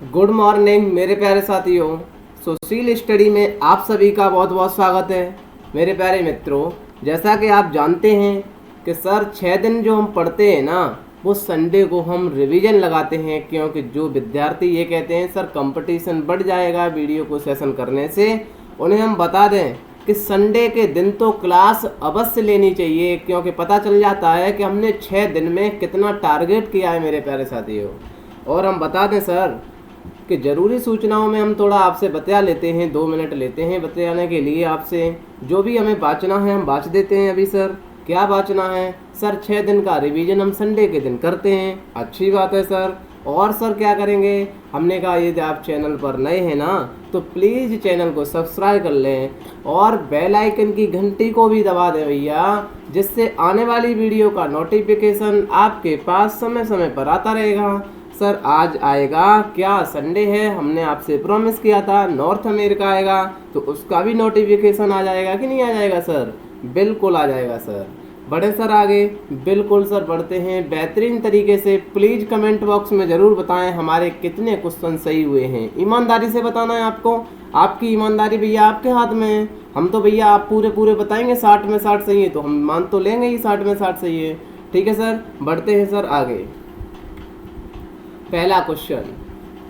Good morning मेरे प्यारे साथियों। सोशल स्टडी में आप सभी का बहुत बहुत स्वागत है। मेरे प्यारे मित्रों, जैसा कि आप जानते हैं कि सर 6 दिन जो हम पढ़ते हैं ना, वो संडे को हम रिवीजन लगाते हैं, क्योंकि जो विद्यार्थी ये कहते हैं सर कंपटीशन बढ़ जाएगा वीडियो को सेशन करने से, उन्हें हम बता दें कि संडे के दिन तो क्लास अवश्य लेनी चाहिए, क्योंकि पता चल जाता है कि हमने 6 दिन में कितना टारगेट किया है मेरे प्यारे साथियों। और हम बता दें सर कि ज़रूरी सूचनाओं में हम थोड़ा आपसे बता लेते हैं, 2 मिनट लेते हैं बतलाने के लिए आपसे। जो भी हमें बाँचना है हम बाँच देते हैं। अभी सर क्या बाँचना है? सर 6 दिन का रिवीजन हम संडे के दिन करते हैं। अच्छी बात है सर। और सर क्या करेंगे? हमने कहा यदि आप चैनल पर नए हैं ना, तो प्लीज़ चैनल को सब्सक्राइब कर लें और बेल आइकन की घंटी को भी दबा दें भैया, जिससे आने वाली वीडियो का नोटिफिकेशन आपके पास समय समय पर आता रहेगा। सर आज आएगा क्या? संडे है, हमने आपसे प्रॉमिस किया था नॉर्थ अमेरिका आएगा, तो उसका भी नोटिफिकेशन आ जाएगा कि नहीं आ जाएगा सर? बिल्कुल आ जाएगा सर। बढ़े सर आगे? बिल्कुल सर बढ़ते हैं बेहतरीन तरीके से। प्लीज़ कमेंट बॉक्स में ज़रूर बताएं हमारे कितने क्वेश्चन सही हुए हैं। ईमानदारी से बताना है आपको, आपकी ईमानदारी भैया आपके हाथ में है। हम तो भैया आप पूरे पूरे बताएंगे 60 में 60 सही है, तो हम मान तो लेंगे ही 60 में 60 सही है। ठीक है सर, बढ़ते हैं सर आगे। पहला क्वेश्चन,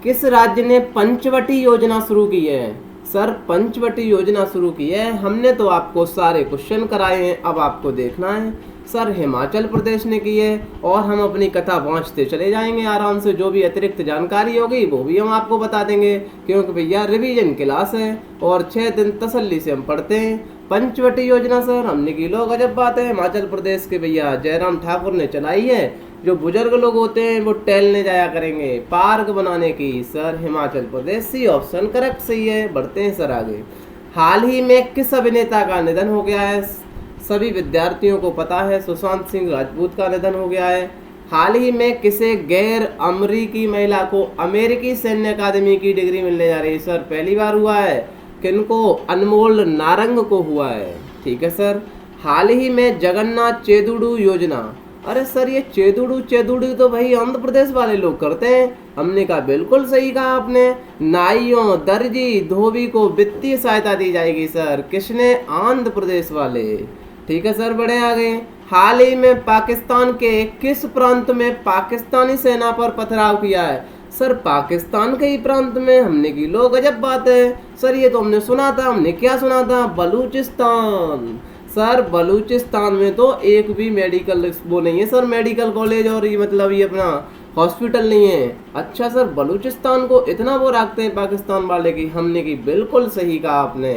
किस राज्य ने पंचवटी योजना शुरू की है? सर पंचवटी योजना शुरू की है, हमने तो आपको सारे क्वेश्चन कराए हैं, अब आपको देखना है। सर हिमाचल प्रदेश ने की है, और हम अपनी कथा पहुँचते चले जाएंगे आराम से। जो भी अतिरिक्त जानकारी होगी वो भी हम आपको बता देंगे, क्योंकि भैया रिवीजन क्लास है और 6 दिन तसल्ली से हम पढ़ते हैं। पंचवटी योजना सर हमने की लो, गजब बात है। हिमाचल प्रदेश के भैया जयराम ठाकुर ने चलाई है। जो बुजुर्ग लोग होते हैं वो टहलने जाया करेंगे, पार्क बनाने की। Sir Himachal Pradesh, C option correct सही है। बढ़ते हैं सर आगे। हाल ही में किस अभिनेता का निधन हो गया है? सभी विद्यार्थियों को पता है, सुशांत सिंह राजपूत का निधन हो गया है। हाल ही में किसे गैर अमरीकी महिला को अमेरिकी सैन्य अकादमी की डिग्री मिलने जा रही है? सर पहली बार हुआ है। किनको? अनमोल नारंग को हुआ है। ठीक है सर। हाल ही में जगन्नाथ चेदुड़ू योजना, अरे सर ये चेदुड़ू तो भाई आंध्र प्रदेश वाले लोग करते हैं। हमने कहा बिल्कुल सही कहा आपने। नाइयों, दर्जी, धोबी को वित्तीय सहायता दी जाएगी सर। किसने? आंध्र प्रदेश वाले। ठीक है सर, बढ़े आगे। हाल ही में पाकिस्तान के किस प्रांत में पाकिस्तानी सेना पर पथराव किया है? सर पाकिस्तान के ही प्रांत में। हमने की लो, गजब बात है सर। ये तो हमने सुना था। हमने क्या सुना था? बलूचिस्तान। सर बलूचिस्तान में तो एक भी मेडिकल वो नहीं है सर, मेडिकल कॉलेज और ये मतलब ये अपना हॉस्पिटल नहीं है। अच्छा सर, बलूचिस्तान को इतना वो रखते हैं पाकिस्तान वाले की। हमने की बिल्कुल सही कहा आपने।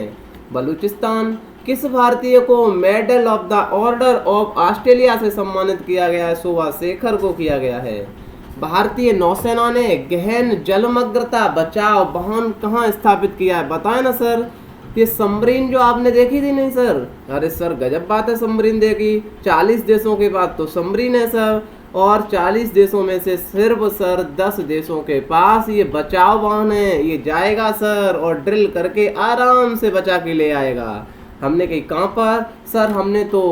बलूचिस्तान। किस भारतीय को medal of the order of Australia से सम्मानित किया गया है? शोभा शेखर को किया गया है। भारतीय नौसेना ने गहन जलमग्नता बचाव वाहन कहाँ स्थापित किया है? बताए ना सर। ये सबमरीन जो आपने देखी थी नहीं सर? अरे सर गजब बात है, सबमरीन देखी। 40 देशों के बाद तो सबमरीन है सर, और 40 देशों में से सिर्फ सर 10 देशों के पास ये बचाव वाहन है। ये जाएगा सर और ड्रिल करके आराम से बचा के ले आएगा। हमने कही कहाँ पर? सर हमने तो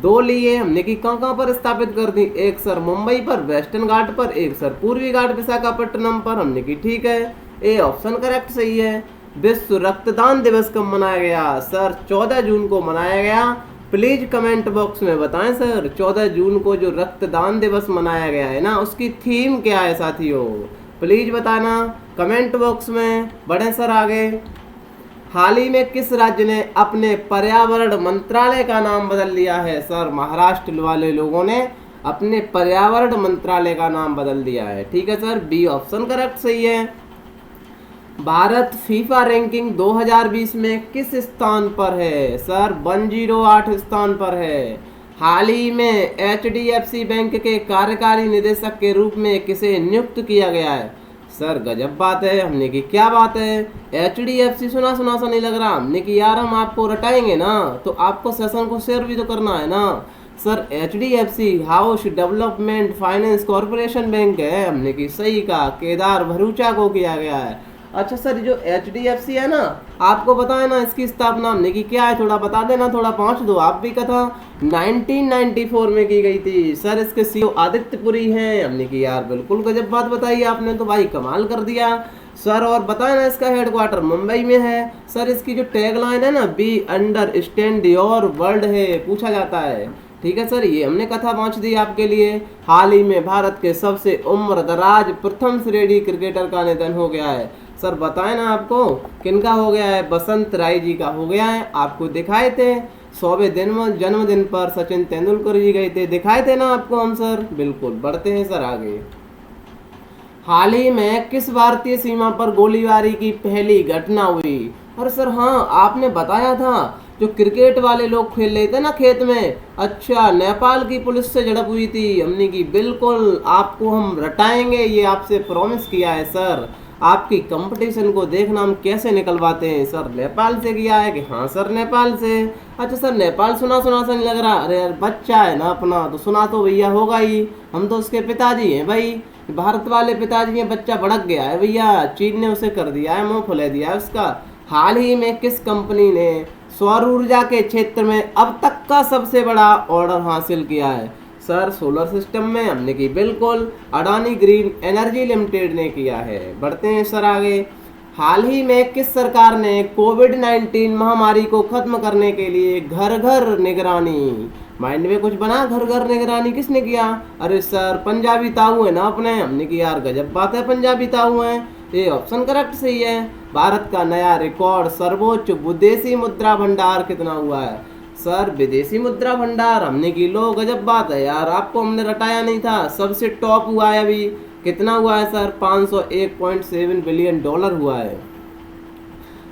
2 लिए। हमने की कहाँ पर स्थापित कर दी? एक सर मुंबई पर वेस्टर्न घाट पर, एक सर पूर्वी घाट विशाखापट्टनम पर। हमने की ठीक है, ए ऑप्शन करेक्ट सही है। विश्व रक्तदान दिवस कब मनाया गया? सर 14 जून को मनाया गया। प्लीज कमेंट बॉक्स में बताएं सर, 14 जून को जो रक्तदान दिवस मनाया गया है ना, उसकी थीम क्या है साथियों? प्लीज बताना कमेंट बॉक्स में। बढ़े सर आगे। हाल ही में किस राज्य ने अपने पर्यावरण मंत्रालय का नाम बदल लिया है? सर महाराष्ट्र वाले लोगों ने अपने पर्यावरण मंत्रालय का नाम बदल दिया है। ठीक है सर, बी ऑप्शन करेक्ट सही है। भारत फीफा रैंकिंग 2020 में किस स्थान पर है? सर 108 स्थान पर है। हाल ही में HDFC बैंक के कार्यकारी निदेशक के रूप में किसे नियुक्त किया गया है? सर गजब बात है। हमने की क्या बात है? HDFC सुना सुना सा नहीं लग रहा? हमने की यार हम आपको रटाएंगे ना, तो आपको सेशन को शेयर भी तो करना है ना। Sir HDFC house development finance corporation bank है। हमने की सही कहा, केदार भरूचा को किया गया है। अच्छा सर, जो HDFC है ना, आपको पता है ना इसकी स्थापना हमने की क्या है? थोड़ा बता देना, थोड़ा पहुँच दो आप भी। कथा 1994 में की गई थी सर। इसके CEO आदित्यपुरी हैं। हमने की यार बिल्कुल गजब बात बताई आपने तो भाई, कमाल कर दिया। सर और बताए ना, इसका हेडक्वार्टर मुंबई में है। सर इसकी जो टैगलाइन है ना, बी अंडरस्टैंड योर वर्ल्ड है, पूछा जाता है। ठीक है सर, ये हमने कथा पहुंच दी आपके लिए। हाल ही में भारत के सबसे उम्र दराज प्रथम श्रेणी क्रिकेटर का निधन हो गया है। सर बताएं ना आपको किनका हो गया है? बसंत राय जी का हो गया है। आपको दिखाए थे 100वें जन्मदिन पर सचिन तेंदुलकर जी गए थे, दिखाए थे ना आपको हम सर। बिल्कुल, बढ़ते हैं सर आगे। हाल ही में किस भारतीय सीमा पर गोलीबारी की पहली घटना हुई? और सर हाँ, आपने बताया था जो क्रिकेट वाले लोग खेल रहे थे ना खेत में, अच्छा नेपाल की पुलिस से झड़प हुई थी। हमने की बिल्कुल आपको हम रटाएंगे, ये आपसे प्रॉमिस किया है सर। आपकी कंपटीशन को देखना हम कैसे निकलवाते हैं। सर नेपाल से किया है कि हाँ सर नेपाल से। अच्छा सर, नेपाल सुना सुना सा नहीं लग रहा? अरे यार बच्चा है ना अपना, तो सुना तो भैया होगा ही, हम तो उसके पिताजी हैं भाई, भारत वाले पिताजी हैं। बच्चा भड़क गया है भैया, चीन ने उसे कर दिया है, मुंह फुला दिया है उसका। हाल ही में किस कंपनी ने सौर ऊर्जा के क्षेत्र में अब तक का सबसे बड़ा ऑर्डर हासिल किया है? सर सोलर सिस्टम में हमने की बिल्कुल अडानी ग्रीन एनर्जी लिमिटेड ने किया है। बढ़ते हैं सर आगे। हाल ही में किस सरकार ने कोविड-19 महामारी को खत्म करने के लिए घर घर निगरानी, माइंड में कुछ बना, घर घर निगरानी किसने किया? अरे सर पंजाबी ताऊ है ना अपने। हमने की यार गजब बात है, पंजाबी ताऊ है, ये ऑप्शन करेक्ट सही है। भारत का नया रिकॉर्ड सर्वोच्च विदेशी मुद्रा भंडार कितना हुआ है? सर विदेशी मुद्रा भंडार हमने की, लो गजब बात है यार, आपको हमने रटाया नहीं था, सबसे टॉप हुआ है अभी। कितना हुआ है सर? 501.7 बिलियन डॉलर हुआ है।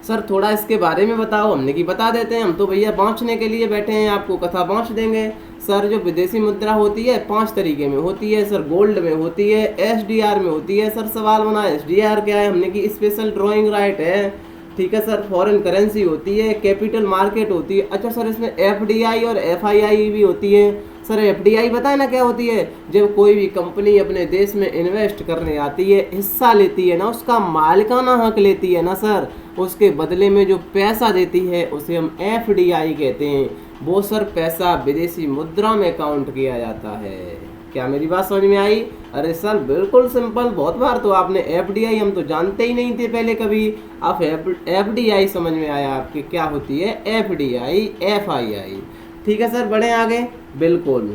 सर थोड़ा इसके बारे में बताओ। हमने की बता देते हैं, हम तो भैया बाँचने के लिए बैठे हैं, आपको कथा बाँच देंगे। सर जो विदेशी मुद्रा होती है 5 तरीके में होती है सर। गोल्ड में होती है, एसडीआर में होती है। सर सवाल बना एसडीआर क्या है? हमने की स्पेशल ड्राइंग राइट है। ठीक है सर, फॉरेन करेंसी होती है, कैपिटल मार्केट होती है। अच्छा सर इसमें एफडीआई और एफआईआई भी होती है। सर एफडीआई बताए ना क्या होती है? जब कोई भी कंपनी अपने देश में इन्वेस्ट करने आती है, हिस्सा लेती है ना, उसका मालिकाना हक लेती है ना सर, उसके बदले में जो पैसा देती है उसे हम एफडीआई कहते हैं। वो सर पैसा विदेशी मुद्रा में काउंट किया जाता है। क्या मेरी बात समझ में आई? अरे सर बिल्कुल सिंपल, बहुत बार तो आपने एफडीआई, हम तो जानते ही नहीं थे पहले कभी, अब एफडीआई समझ में आया आपके क्या होती है, एफडीआई एफआईआई। ठीक है सर, बढ़े आगे। बिल्कुल,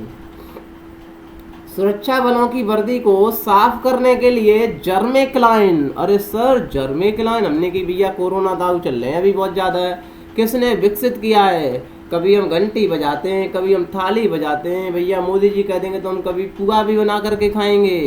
सुरक्षा बलों की वर्दी को साफ करने के लिए जर्मेक्लाइन, अरे सर जर्मेक्लाइन हमने की भैया, कोरोना दाऊ चल रहे हैं अभी बहुत ज़्यादा है, किसने विकसित किया है? कभी हम घंटी बजाते हैं, कभी हम थाली बजाते हैं भैया, मोदी जी कह देंगे तो हम कभी पुआ भी बना करके खाएंगे।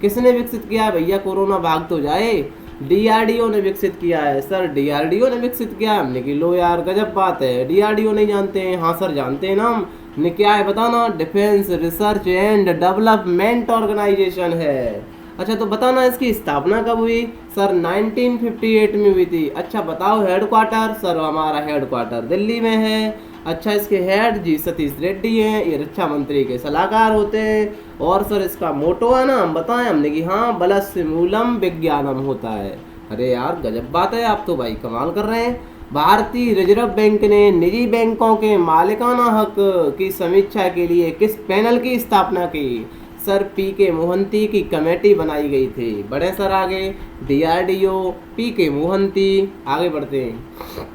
किसने विकसित किया है भैया? कोरोना भाग तो जाए, डीआरडीओ ने विकसित किया है। सर डीआरडीओ ने विकसित किया है, हमने की लो यार गजब बात है, डीआरडीओ नहीं जानते हैं? हाँ सर जानते हैं ना हम, ने क्या है बताना? Defence research and development organisation है। अच्छा तो बताना इसकी स्थापना कब हुई? सर 1958 में हुई थी। अच्छा बताओ हेडक्वार्टर? सर हमारा हेडक्वार्टर दिल्ली में है। अच्छा इसके हेड जी सतीश रेड्डी हैं, ये रक्षा मंत्री के सलाहकार होते हैं। और सर इसका मोटो है ना, हम बताएं? हमने कि हाँ बलस्य मूलम विज्ञानम होता है। अरे यार गजब बात है, आप तो भाई कमाल कर रहे हैं। भारतीय रिजर्व बैंक ने निजी बैंकों के मालिकाना हक की समीक्षा के लिए किस पैनल की स्थापना की? सर पीके मोहंती की कमेटी बनाई गई थी। बढ़े सर आगे। डीआरडीओ, पीके मोहंती, आगे बढ़ते हैं।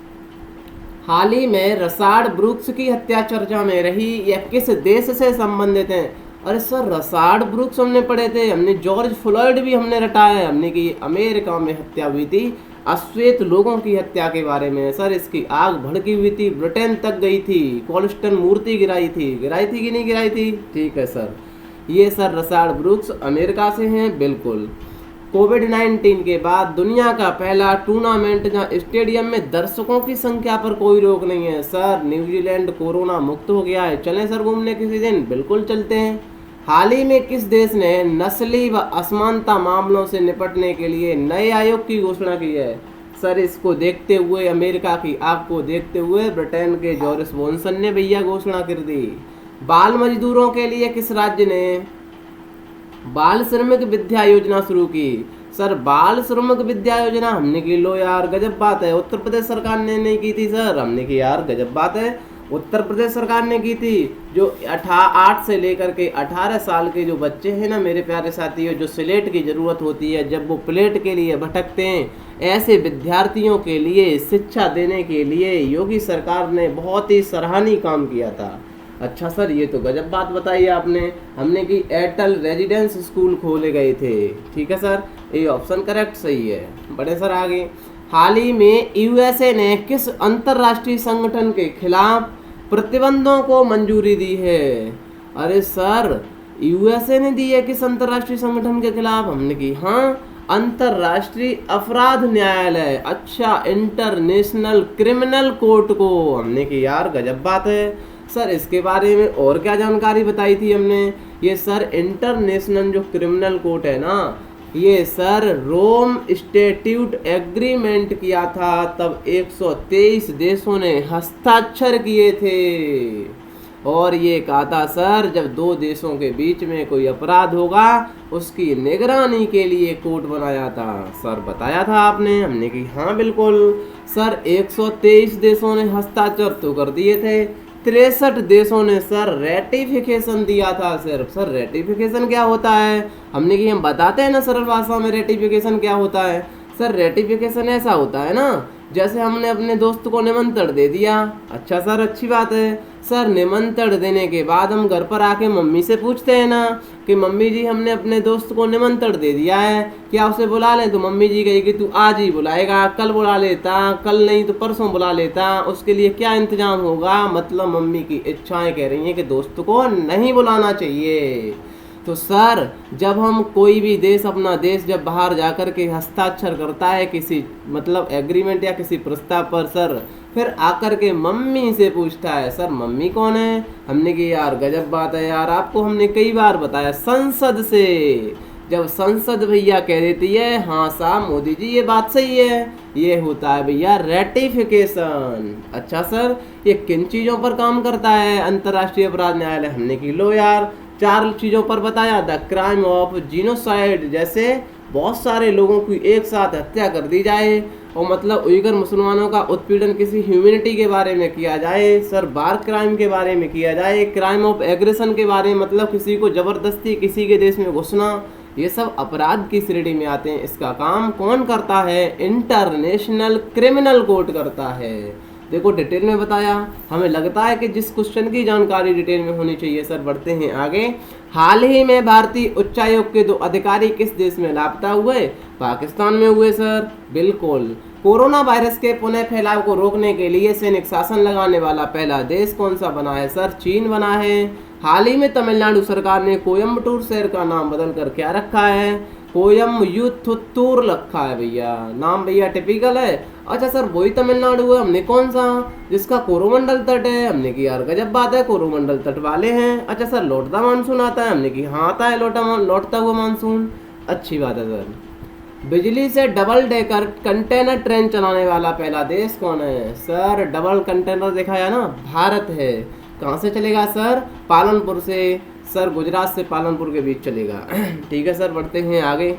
हाल ही में रसाड़ ब्रूक्स की हत्या चर्चा में रही, यह किस देश से संबंधित है? अरे सर रसाड़ ब्रूक्स हमने पढ़े थे, हमने जॉर्ज फ्लॉयड भी हमने रटाया है, हमने की अमेरिका में हत्या हुई थी, अश्वेत लोगों की हत्या के बारे में। सर इसकी आग भड़की हुई थी, ब्रिटेन तक गई थी, कॉल्स्टन मूर्ति गिराई थी कि नहीं गिराई थी? ठीक है सर, ये सर रसाड़ ब्रूक्स अमेरिका से हैं। बिल्कुल। कोविड-19 के बाद दुनिया का पहला टूर्नामेंट जहां स्टेडियम में दर्शकों की संख्या पर कोई रोक नहीं है। सर न्यूजीलैंड कोरोना मुक्त हो गया है, चलें सर घूमने किसी दिन? बिल्कुल चलते हैं। हाल ही में किस देश ने नस्ली व असमानता मामलों से निपटने के लिए नए आयोग की घोषणा की है? सर इसको देखते हुए, अमेरिका की आग को देखते हुए ब्रिटेन के जोरिस जॉनसन ने भैया घोषणा कर दी। बाल मजदूरों के लिए किस राज्य ने बाल श्रमिक विद्या योजना शुरू की? सर बाल श्रमिक विद्या योजना हमने की, लो यार गजब बात है, उत्तर प्रदेश सरकार ने नहीं की थी सर, हमने की यार गजब बात है। उत्तर प्रदेश सरकार ने की थी। जो 8 से लेकर के 18 साल के जो बच्चे हैं ना मेरे प्यारे साथियों, जो स्लेट की ज़रूरत होती है जब वो प्लेट के लिए भटकते हैं, ऐसे विद्यार्थियों के लिए शिक्षा देने के लिए योगी सरकार ने बहुत ही सराहनीय काम किया था। अच्छा सर, ये तो गजब बात बताई आपने। हमने कि एयरटेल रेजिडेंस स्कूल खोले गए थे। ठीक है सर, ये ऑप्शन करेक्ट सही है। बड़े सर आगे, हाल ही में यूएसए ने किस अंतर्राष्ट्रीय संगठन के खिलाफ प्रतिबंधों को मंजूरी दी है? अरे सर, यूएसए ने दी है किस अंतर्राष्ट्रीय संगठन के खिलाफ? हमने की हाँ, अंतर्राष्ट्रीय अपराध न्यायालय। अच्छा, इंटरनेशनल क्रिमिनल कोर्ट को। हमने की यार गजब बात है सर। इसके बारे में और क्या जानकारी बताई थी हमने? ये सर इंटरनेशनल जो क्रिमिनल कोर्ट है ना, ये सर रोम स्टैट्यूट एग्रीमेंट किया था, तब 123 देशों ने हस्ताक्षर किए थे। और ये कहा था सर, जब दो देशों के बीच में कोई अपराध होगा उसकी निगरानी के लिए कोर्ट बनाया था। सर बताया था आपने। हमने कि हाँ बिल्कुल सर, 123 देशों ने हस्ताक्षर तो कर दिए थे, 63 देशों ने सर रेटिफिकेशन दिया था। सर रेटिफिकेशन क्या होता है? हमने कि हम बताते हैं ना सरल भाषा में रेटिफिकेशन क्या होता है। सर रेटिफिकेशन ऐसा होता है ना, जैसे हमने अपने दोस्त को निमंत्रण दे दिया। अच्छा सर, अच्छी बात है सर। निमंत्रण देने के बाद हम घर पर आके मम्मी से पूछते हैं ना कि मम्मी जी हमने अपने दोस्त को निमंत्रण दे दिया है, क्या उसे बुला लें? तो मम्मी जी कहेगी तू आज ही बुलाएगा, कल बुला लेता, कल नहीं तो परसों बुला लेता। उसके लिए क्या इंतजाम होगा? मतलब मम्मी की इच्छाएं कह रही हैं कि दोस्त को नहीं बुलाना चाहिए। तो सर, जब हम कोई भी देश, अपना देश जब बाहर जाकर के हस्ताक्षर करता है किसी मतलब एग्रीमेंट या किसी प्रस्ताव पर सर, फिर आकर के मम्मी से पूछता है। सर मम्मी कौन है? हमने कि यार गजब बात है यार, आपको हमने कई बार बताया, संसद से। जब संसद भैया कह देती है हाँ साहब मोदी जी ये बात सही है, ये होता है भैया रेटिफिकेशन। अच्छा सर, ये किन चीज़ों पर काम करता है अंतर्राष्ट्रीय अपराध न्यायालय? हमने कि लो यार, 4 चीज़ों पर बताया। द क्राइम ऑफ जीनोसाइड, जैसे बहुत सारे लोगों की एक साथ हत्या कर दी जाए, और मतलब उइगर मुसलमानों का उत्पीड़न किसी ह्यूमैनिटी के बारे में किया जाए। सर वार क्राइम के बारे में किया जाए। क्राइम ऑफ एग्रेशन के बारे में, मतलब किसी को ज़बरदस्ती किसी के देश में घुसना, ये सब अपराध की श्रेणी में आते हैं। इसका काम कौन करता है? इंटरनेशनल क्रिमिनल कोर्ट करता है। देखो डिटेल में बताया। हमें लगता है कि जिस क्वेश्चन की जानकारी डिटेल में होनी चाहिए। सर बढ़ते हैं आगे। हाल ही में भारतीय उच्चायोग के 2 अधिकारी किस देश में लापता हुए? पाकिस्तान में हुए सर। बिल्कुल। कोरोना वायरस के पुनः फैलाव को रोकने के लिए सैनिक शासन लगाने वाला पहला देश कौन सा बना है? सर चीन बना है। हाल ही में तमिलनाडु सरकार ने कोयम्बटूर शहर का नाम बदल कर क्या रखा है? कोयम्बटूर रखा है भैया। नाम भैया टिपिकल है। अच्छा सर, वही तमिलनाडु है। हमने कौन सा? जिसका कोरोमंडल तट है। हमने की यार गजब बात है, कोरोमंडल तट वाले हैं। अच्छा सर, लौटता मानसून आता है। हमने की हाँ आता है लौटता हुआ मानसून। अच्छी बात है सर। बिजली से डबल डेकर कंटेनर ट्रेन चलाने वाला पहला देश कौन है? सर डबल कंटेनर दिखाया ना, भारत है। कहाँ से चलेगा सर? पालनपुर से। सर गुजरात से पालनपुर के बीच चलेगा। ठीक है सर, बढ़ते हैं आगे।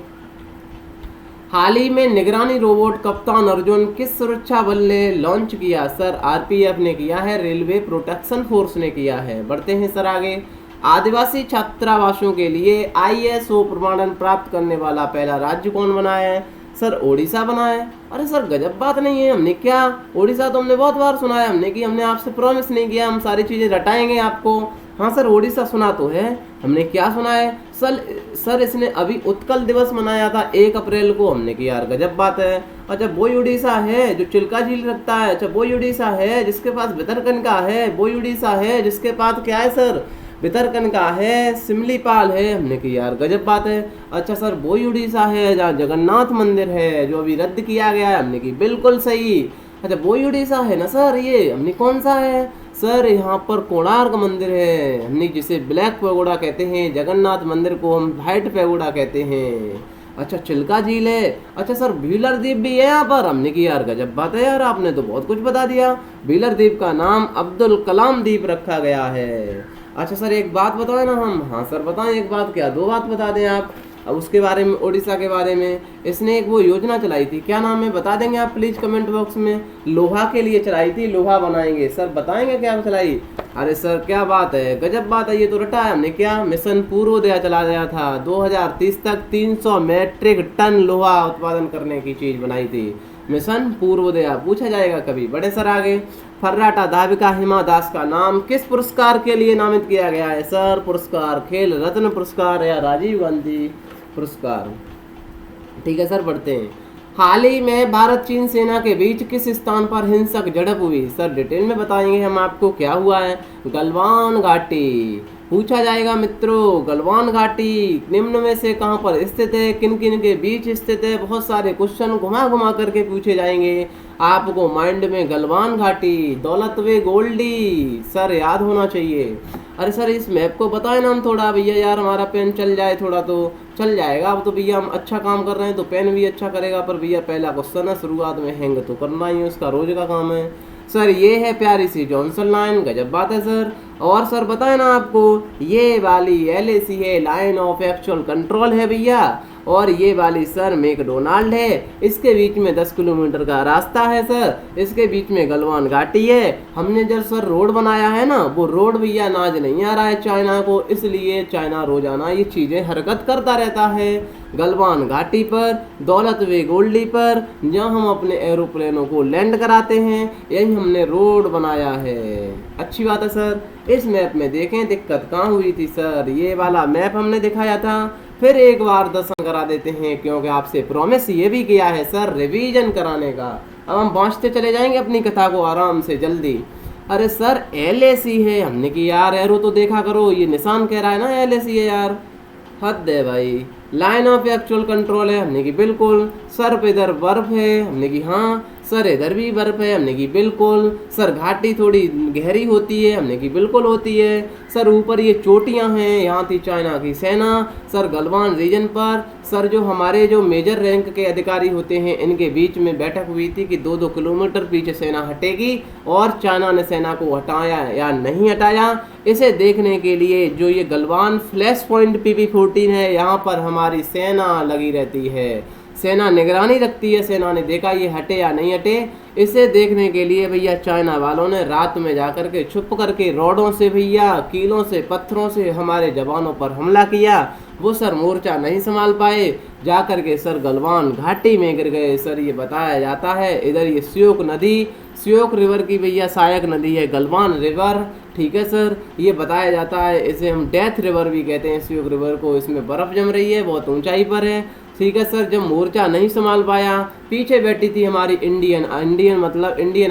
हाल ही में निगरानी रोबोट कप्तान अर्जुन किस सुरक्षा बल ने लॉन्च किया? सर आरपीएफ ने किया है, रेलवे प्रोटेक्शन फोर्स ने किया है। बढ़ते हैं सर आगे। आदिवासी छात्रावासों के लिए आईएसओ प्रमाणन प्राप्त करने वाला पहला राज्य कौन बना है? सर ओडिशा बना है। अरे सर गजब बात नहीं है। हमने क्या, ओडिशा तो हमने बहुत बार सुना है। हमने आपसे प्रॉमिस नहीं किया हम सारी चीज़ें रटाएंगे आपको। हाँ सर, ओडिशा सुना तो है। हमने क्या सुना है? सर इसने अभी उत्कल दिवस मनाया था 1 अप्रैल को। हमने की यार गजब बात है। अच्छा वो उड़ीसा है जो चिल्का झील रखता है। अच्छा वो उड़ीसा है जिसके पास भितरकनिका है। वो उड़ीसा है जिसके पास क्या है सर? भितरकनिका है, सिमलीपाल है। हमने की यार गजब बात है। अच्छा सर, वो उड़ीसा है जहाँ जगन्नाथ मंदिर है जो अभी रद्द किया गया है। हमने की बिल्कुल सही। अच्छा वो उड़ीसा है ना सर ये? हमने कौन सा है? सर यहाँ पर कोणार्क मंदिर है। हमने जिसे ब्लैक पैगोडा कहते हैं, जगन्नाथ मंदिर को हम व्हाइट पैगोडा कहते हैं। अच्छा चिल्का झील है। अच्छा सर व्हीलर द्वीप भी है यहाँ पर। हमने की यार गजब बात है यार, आपने तो बहुत कुछ बता दिया। व्हीलर द्वीप का नाम अब्दुल कलाम द्वीप रखा गया है। अच्छा सर एक बात बताएं ना हम। हाँ सर बताएं, एक बात क्या 2 बात बता दें आप। अब उसके बारे में, उड़ीसा के बारे में इसने एक वो योजना चलाई थी, क्या नाम है बता देंगे आप प्लीज कमेंट बॉक्स में। लोहा के लिए चलाई थी, लोहा बनाएंगे। सर बताएंगे क्या चलाई? अरे सर क्या बात है, गजब बात है, ये तो रटा है हमने। क्या मिशन पूर्वोदय चला गया था, 2030 तक 300 मैट्रिक टन लोहा उत्पादन करने की चीज बनाई थी, मिशन पूर्वोदय। पूछा जाएगा कभी। बड़े सर आगे, फर्राटा धाविका हिमा दास का नाम किस पुरस्कार के लिए नामित किया गया है? सर पुरस्कार खेल रत्न पुरस्कार या राजीव गांधी पुरस्कार। ठीक है सर, बढ़ते हैं। हाल ही में भारत चीन सेना के बीच किस स्थान पर हिंसक झड़प हुई? सर डिटेल में बताएंगे हम आपको क्या हुआ है। गलवान घाटी। पूछा जाएगा मित्रों, गलवान घाटी निम्न में से कहां पर स्थित है, किन किन के बीच स्थित है? बहुत सारे क्वेश्चन घुमा घुमा करके पूछे जाएंगे आपको माइंड में। गलवान घाटी, दौलत वे गोल्डी, सर याद होना चाहिए। अरे सर इस मैप को बताए ना हम थोड़ा भैया, यार हमारा पेन चल जाए थोड़ा तो चल जाएगा। अब तो भैया हम अच्छा काम कर रहे हैं तो पेन भी अच्छा करेगा, पर भैया पहला क्वेश्चन है, शुरुआत में हैंग तो करना ही है, उसका रोज का काम है। सर ये है प्यारी सी जॉनसन लाइन, गजब बात है सर। और सर बताए ना आपको, ये वाली LAC है, लाइन ऑफ एक्चुअल कंट्रोल है भैया, और ये वाली सर मैकडोनाल्ड है। इसके बीच में 10 किलोमीटर का रास्ता है सर, इसके बीच में गलवान घाटी है। हमने जब सर रोड बनाया है ना, वो रोड भैया नाज नहीं आ रहा है चाइना को, इसलिए चाइना रोजाना ये चीजें हरकत करता रहता है। गलवान घाटी पर, दौलत वे गोल्डी पर, जहाँ हम अपने एरोप्लेनों को लैंड कराते हैं, यही हमने रोड बनाया है। अच्छी बात है सर। इस मैप में देखें दिक्कत कहाँ हुई थी सर, ये वाला मैप हमने दिखाया था। फिर एक बार दर्शन करा देते हैं, क्योंकि आपसे प्रॉमिस ये भी किया है सर रिवीजन कराने का। अब हम पहुँचते चले जाएंगे अपनी कथा को आराम से जल्दी। अरे सर LAC है, हमने कि यार एरो तो देखा करो, ये निशान कह रहा है ना LAC है यार, हद है भाई। लाइन ऑफ एक्चुअल कंट्रोल है, हमने कि बिल्कुल। सर पे इधर बर्फ है, हमने कि हाँ। सर इधर भी बर्फ है, हमने की बिल्कुल। सर घाटी थोड़ी गहरी होती है, हमने की बिल्कुल होती है। सर ऊपर ये चोटियां हैं, यहाँ थी चाइना की सेना। सर गलवान रीजन पर सर जो हमारे जो मेजर रैंक के अधिकारी होते हैं, इनके बीच में बैठक हुई थी कि 2-2 किलोमीटर पीछे सेना हटेगी, और चाइना ने सेना को हटाया या नहीं हटाया, इसे देखने के लिए जो ये गलवान फ्लैश पॉइंट PP-14 है, यहाँ पर हमारी सेना लगी रहती है। सेना निगरानी रखती है, सेना ने देखा ये हटे या नहीं हटे। इसे देखने के लिए भैया चाइना वालों ने रात में जाकर के छुप करके रोडों से भैया, कीलों से, पत्थरों से हमारे जवानों पर हमला किया। वो सर मोर्चा नहीं संभाल पाए, जाकर के सर गलवान घाटी में गिर गए। सर ये बताया जाता है, इधर ये श्योक नदी, श्योक रिवर की भैया सहायक नदी है गलवान रिवर। ठीक है सर, ये बताया जाता है, इसे हम डेथ रिवर भी कहते हैं श्योक रिवर को। इसमें बर्फ जम रही है, बहुत ऊंचाई पर है। ठीक है सर, जब मोर्चा नहीं संभाल पाया, पीछे बैठी थी हमारी इंडियन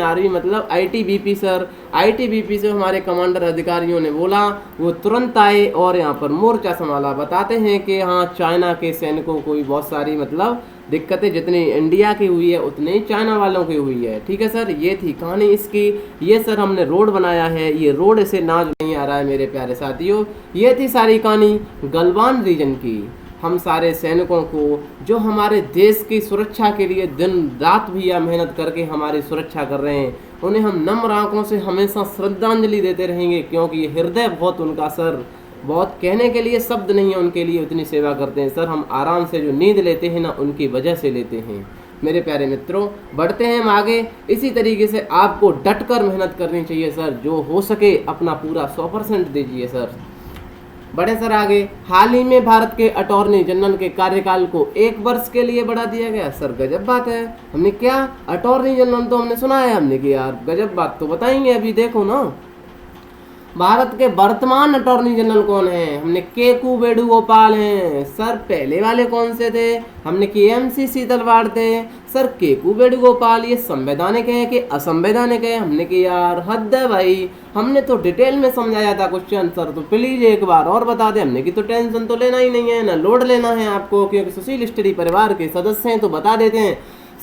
आर्मी मतलब ITBP सर। ITBP से हमारे कमांडर अधिकारियों ने बोला, वो तुरंत आए और यहाँ पर मोर्चा संभाला। बताते हैं कि हाँ चाइना के सैनिकों को भी बहुत सारी मतलब दिक्कतें जितनी इंडिया की हुई है उतनी ही चाइना वालों की हुई है। ठीक है सर, ये थी कहानी इसकी। ये सर हमने रोड बनाया है, ये रोड इसे नाज नहीं आ रहा है मेरे प्यारे साथियों। ये थी सारी कहानी गलवान रीजन की। हम सारे सैनिकों को जो हमारे देश की सुरक्षा के लिए दिन रात भी या मेहनत करके हमारी सुरक्षा कर रहे हैं, उन्हें हम नम्र आंखों से हमेशा श्रद्धांजलि देते रहेंगे, क्योंकि ये हृदय बहुत उनका सर, बहुत कहने के लिए शब्द नहीं है उनके लिए, उतनी सेवा करते हैं सर। हम आराम से जो नींद लेते हैं ना, उनकी वजह से लेते हैं। मेरे प्यारे मित्रों, बढ़ते हैं हम आगे। इसी तरीके से आपको डटकर मेहनत करनी चाहिए सर, जो हो सके अपना पूरा 100% दीजिए सर। बड़े सर आगे, हाल ही में भारत के अटॉर्नी जनरल के कार्यकाल को 1 वर्ष के लिए बढ़ा दिया गया। सर गजब बात है। हमने क्या अटॉर्नी जनरल तो हमने सुना है, हमने कि यार गजब बात तो बताएंगे। अभी देखो ना, भारत के वर्तमान अटॉर्नी जनरल कौन है? हमने केकू वेणुगोपाल हैं सर। पहले वाले कौन से थे? हमने कि MC सीतलवाड़ थे सर। केकू वेणुगोपाल ये संवैधानिक है कि असंवैधानिक है? हमने कि यार हद है भाई, हमने तो डिटेल में समझाया था क्वेश्चन सर, तो प्लीज एक बार और बता दें। हमने कि तो टेंशन तो लेना ही नहीं है ना, लोड लेना है आपको, क्योंकि सुशील स्टडी परिवार के सदस्य हैं तो बता देते हैं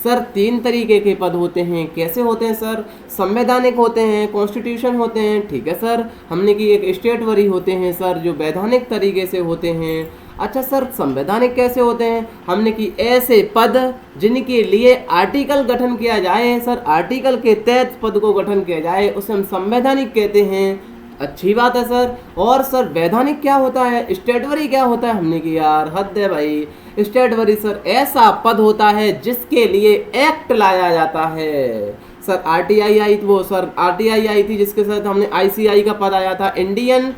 सर। 3 तरीके के पद होते हैं। कैसे होते हैं सर? संवैधानिक होते हैं, कॉन्स्टिट्यूशन होते हैं। ठीक है सर, हमने कि एक स्टेटवरी होते हैं सर, जो वैधानिक तरीके से होते हैं। अच्छा सर, संवैधानिक कैसे होते हैं? हमने कि ऐसे पद जिनके लिए आर्टिकल गठन किया जाए सर, आर्टिकल के तहत पद को गठन किया जाए, उसे हम संवैधानिक कहते हैं। अच्छी बात है सर। और सर वैधानिक क्या होता है, स्टेटवरी क्या होता है? हमने कि यार हद है भाई। स्टेटवरी सर ऐसा पद होता है जिसके लिए एक्ट लाया जाता है। सर आरटीआई आई, वो सर आरटीआई आई थी जिसके साथ हमने आईसीआई का पद आया था, इंडियन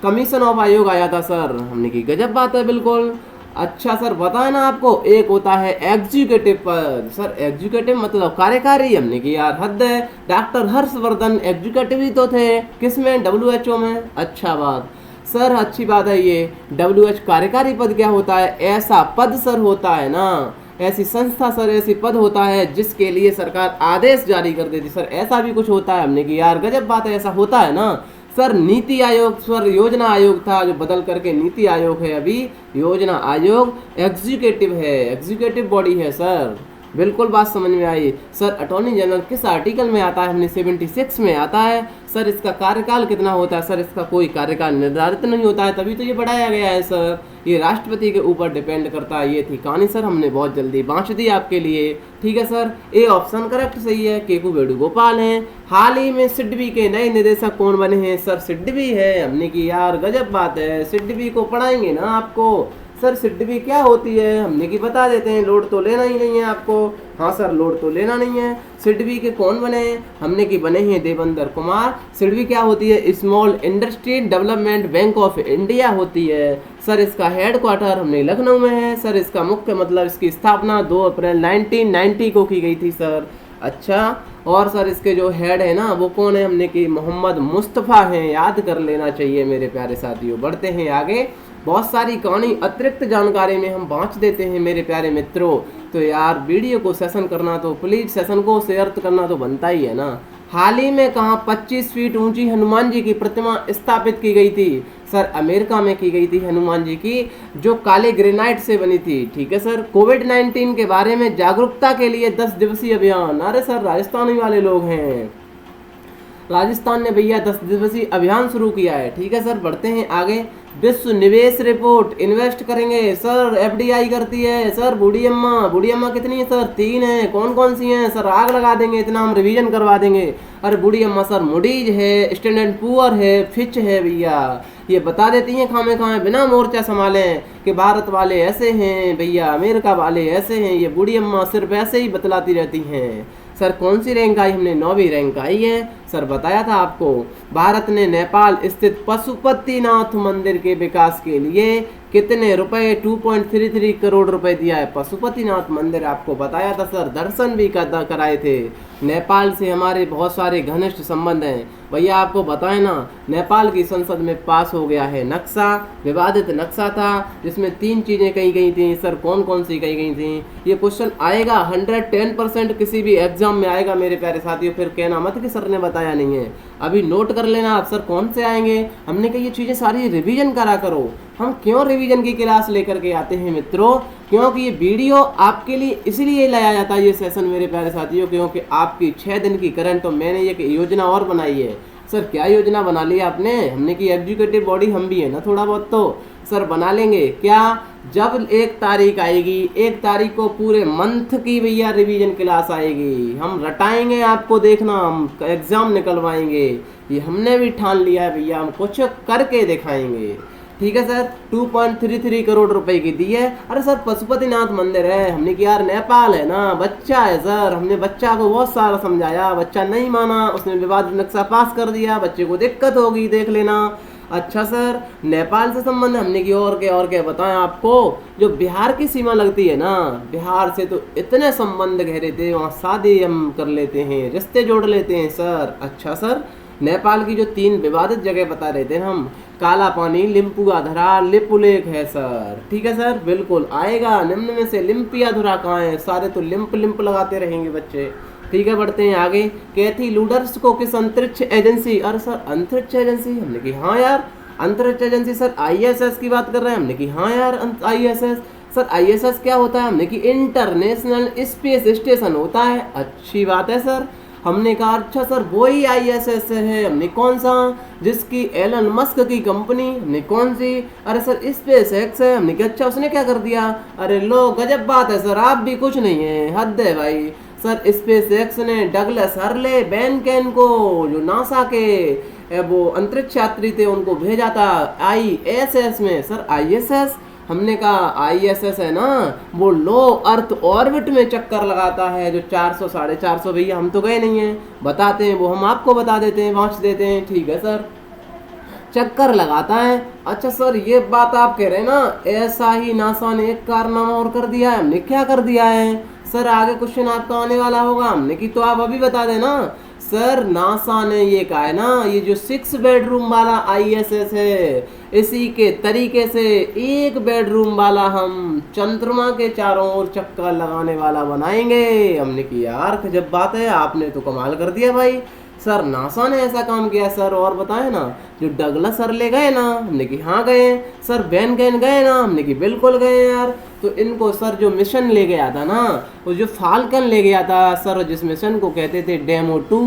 कमीशन ऑफ आयोग आया था सर। हमने की गजब बात है बिल्कुल। अच्छा सर बताए ना आपको, एक होता है एग्जीक्यूटिव पद। सर एग्जीक्यूटिव मतलब कार्यकारी। हमने की यार हद है। डॉक्टर हर्षवर्धन एग्जीक्यूटिव ही तो थे, किसमें? डब्ल्यूएचओ में। अच्छा बात सर, अच्छी बात है ये। डब्ल्यूएच कार्यकारी पद क्या होता है? ऐसा पद सर होता है ना, ऐसी संस्था सर, ऐसी पद होता है जिसके लिए सरकार आदेश जारी कर देती। सर ऐसा भी कुछ होता है? हमने कि यार गजब बात है, ऐसा होता है ना सर। नीति आयोग सर योजना आयोग था जो बदल करके नीति आयोग है, अभी योजना आयोग एग्जीक्यूटिव है, एग्जीक्यूटिव बॉडी है सर। बिल्कुल बात समझ में आई सर। अटॉर्नी जनरल किस आर्टिकल में आता है? हमने 76 में आता है सर। इसका कार्यकाल कितना होता है? सर इसका कोई कार्यकाल निर्धारित नहीं होता है, तभी तो ये बढ़ाया गया है सर। ये राष्ट्रपति के ऊपर डिपेंड करता है। ये थी कहानी सर, हमने बहुत जल्दी बांट दी आपके लिए। ठीक है सर, ए ऑप्शन करेक्ट सही है, केकू वेणुगोपाल हैं। हाल ही में सिडबी के नए निदेशक कौन बने हैं? सर सिडबी है। हमने की यार गजब बात है, सिडबी को पढ़ाएंगे ना आपको। सर सिडबी क्या होती है? हमने की बता देते हैं, लोड तो लेना ही नहीं है आपको। हाँ सर, लोड तो लेना नहीं है। सिडबी के कौन बने हैं? हमने की बने हैं देवेंद्र कुमार। सिडबी क्या होती है? Small industry development bank of India होती है सर। इसका हेड क्वार्टर हमने लखनऊ में है सर। इसका मुख्य मतलब इसकी स्थापना 2 अप्रैल 1990 को की गई थी सर। अच्छा, और सर इसके जो हेड है ना वो कौन है? हमने की मोहम्मद मुस्तफ़ा हैं, याद कर लेना चाहिए मेरे प्यारे साथियों। बढ़ते हैं आगे, बहुत सारी कहानी अतिरिक्त जानकारी में हम बांट देते हैं मेरे प्यारे मित्रों। तो यार वीडियो को सेशन करना तो प्लीज सेशन को शेयर करना तो बनता ही है ना। हाल ही में कहाँ 25 फीट ऊंची हनुमान जी की प्रतिमा स्थापित की गई थी? सर अमेरिका में की गई थी हनुमान जी की, जो काले ग्रेनाइट से बनी थी। ठीक है सर। कोविड-19 के बारे में जागरूकता के लिए 10 दिवसीय अभियान। अरे सर राजस्थानी वाले लोग हैं, राजस्थान ने भैया 10 दिवसीय अभियान शुरू किया है। ठीक है सर, बढ़ते हैं आगे। विश्व निवेश रिपोर्ट, इन्वेस्ट करेंगे सर, एफडीआई करती है सर। बूढ़ी अम्मा कितनी है सर? 3 है। कौन कौन सी हैं सर? आग लगा देंगे, इतना हम रिवीजन करवा देंगे। अरे बूढ़ी अम्मा सर, मूडीज है, स्टैंडर्ड पुअर है, फिच है भैया। ये बता देती हैं खामे खामे बिना मोर्चा संभाले कि भारत वाले ऐसे हैं भैया, अमेरिका वाले ऐसे हैं। ये बूढ़ी अम्मा सिर्फ ऐसे ही बतलाती रहती हैं। सर कौन सी रैंक आई? हमने 9वीं रैंक आई है सर, बताया था आपको। भारत ने नेपाल स्थित पशुपतिनाथ मंदिर के विकास के लिए कितने रुपए? 2.33 करोड़ रुपए दिया है। पशुपतिनाथ मंदिर आपको बताया था सर, दर्शन भी कराए थे। नेपाल से हमारे बहुत सारे घनिष्ठ संबंध हैं भैया, आपको बताएं ना। नेपाल की संसद में पास हो गया है नक्शा, विवादित नक्शा था जिसमें 3 चीजें कही गई थी सर। कौन कौन सी कही गई थी? ये क्वेश्चन आएगा 110% किसी भी एग्जाम में आएगा मेरे प्यारे साथियों। फिर कहना मत कि सर ने बताया नहीं है, अभी नोट कर लेना आप सर कौन से आएंगे। हमने कहा ये चीजें सारी रिवीजन करा करो। हम क्यों रिवीजन की क्लास लेकर के आते हैं मित्रों? क्योंकि ये वीडियो आपके लिए इसलिए लाया जाता है, ये सेशन मेरे प्यारे साथियों, क्योंकि आपकी 6 दिन की करंट, तो मैंने ये योजना और बनाई है सर। क्या योजना बना ली आपने? हमने की एग्जीक्यूटिव बॉडी हम भी है ना, थोड़ा बहुत तो सर बना लेंगे। क्या? जब 1 तारीख आएगी, 1 तारीख को पूरे मंथ की भैया रिवीजन क्लास आएगी। हम रटाएंगे आपको, देखना हम एग्जाम निकलवाएंगे। ये हमने भी ठान लिया है भैया, हम कुछ करके दिखाएंगे। ठीक है सर। 2.33 करोड़ रुपए की दी है। अरे सर पशुपतिनाथ मंदिर है, हमने कि यार नेपाल है ना, बच्चा है सर। हमने बच्चा को बहुत सारा समझाया, बच्चा नहीं माना, उसने विवादित नक्शा पास कर दिया, बच्चे को दिक्कत होगी, देख लेना। अच्छा सर, नेपाल से संबंध हमने की और क्या बताएं आपको। जो बिहार की सीमा लगती है ना, बिहार से तो इतने संबंध गहरे थे, वहाँ शादी हम कर लेते हैं, रिश्ते जोड़ लेते हैं सर। अच्छा सर, नेपाल की जो 3 विवादित जगह बता रहे थे हम, काला पानी, लिम्पुआधरा, लिपुलेख है सर। ठीक है सर, बिल्कुल आएगा। निम्न में से लिम्पियाधुरा कहाँ है? सारे तो लिम्प लगाते रहेंगे बच्चे। ठीक है, बढ़ते हैं आगे। कैथी लूडर्स को किस अंतरिक्ष एजेंसी? अरे सर अंतरिक्ष एजेंसी? हमने की हाँ यार अंतरिक्ष एजेंसी सर, ISS की बात कर रहे हैं। हमने की हाँ यार ISS। सर ISS क्या होता है? हमने की इंटरनेशनल स्पेस स्टेशन होता है। अच्छी बात है सर। हमने कहा अच्छा सर वही ISS है। हमने कौन सा? जिसकी एलन मस्क की कंपनी। हमने कौन सी? अरे सर स्पेस एक्स है। हमने कहा अच्छा उसने क्या कर दिया? अरे लो गजब बात है सर, आप भी कुछ नहीं है, हद है भाई। सर स्पेस एक्स ने डगलस हर्ले बैनकेन को, जो नासा के वो अंतरिक्ष यात्री थे उनको भेजा था ISS में। सर ISS, हमने कहा ISS है ना वो लो अर्थ ऑर्बिट में चक्कर लगाता है, जो 400 450 भैया हम तो गए नहीं हैं, बताते हैं वो, हम आपको बता देते हैं, पहुँच देते हैं। ठीक है सर, चक्कर लगाता है। अच्छा सर ये बात आप कह रहे हैं ना, ऐसा ही नासा ने एक कारनामा और कर दिया है। हमने क्या कर दिया है सर? आगे क्वेश्चन आपका आने वाला होगा, हमने की तो आप अभी बता देना। सर नासा ने ये कहा है ना, ये जो 6 बेडरूम वाला ISS है, इसी के तरीके से 1 बेडरूम वाला हम चंद्रमा के चारों ओर चक्कर लगाने वाला बनाएंगे। हमने की यार जब बात है, आपने तो कमाल कर दिया भाई। सर नासा ने ऐसा काम किया सर, और बताए ना, जो डगलस सर ले गए ना, हमने कि हाँ गए। सर बेन गैन गए ना, हमने कि बिल्कुल गए यार। तो इनको सर जो मिशन ले गया था ना, वो जो फाल्कन ले गया था सर, जिस मिशन को कहते थे डेमो 2,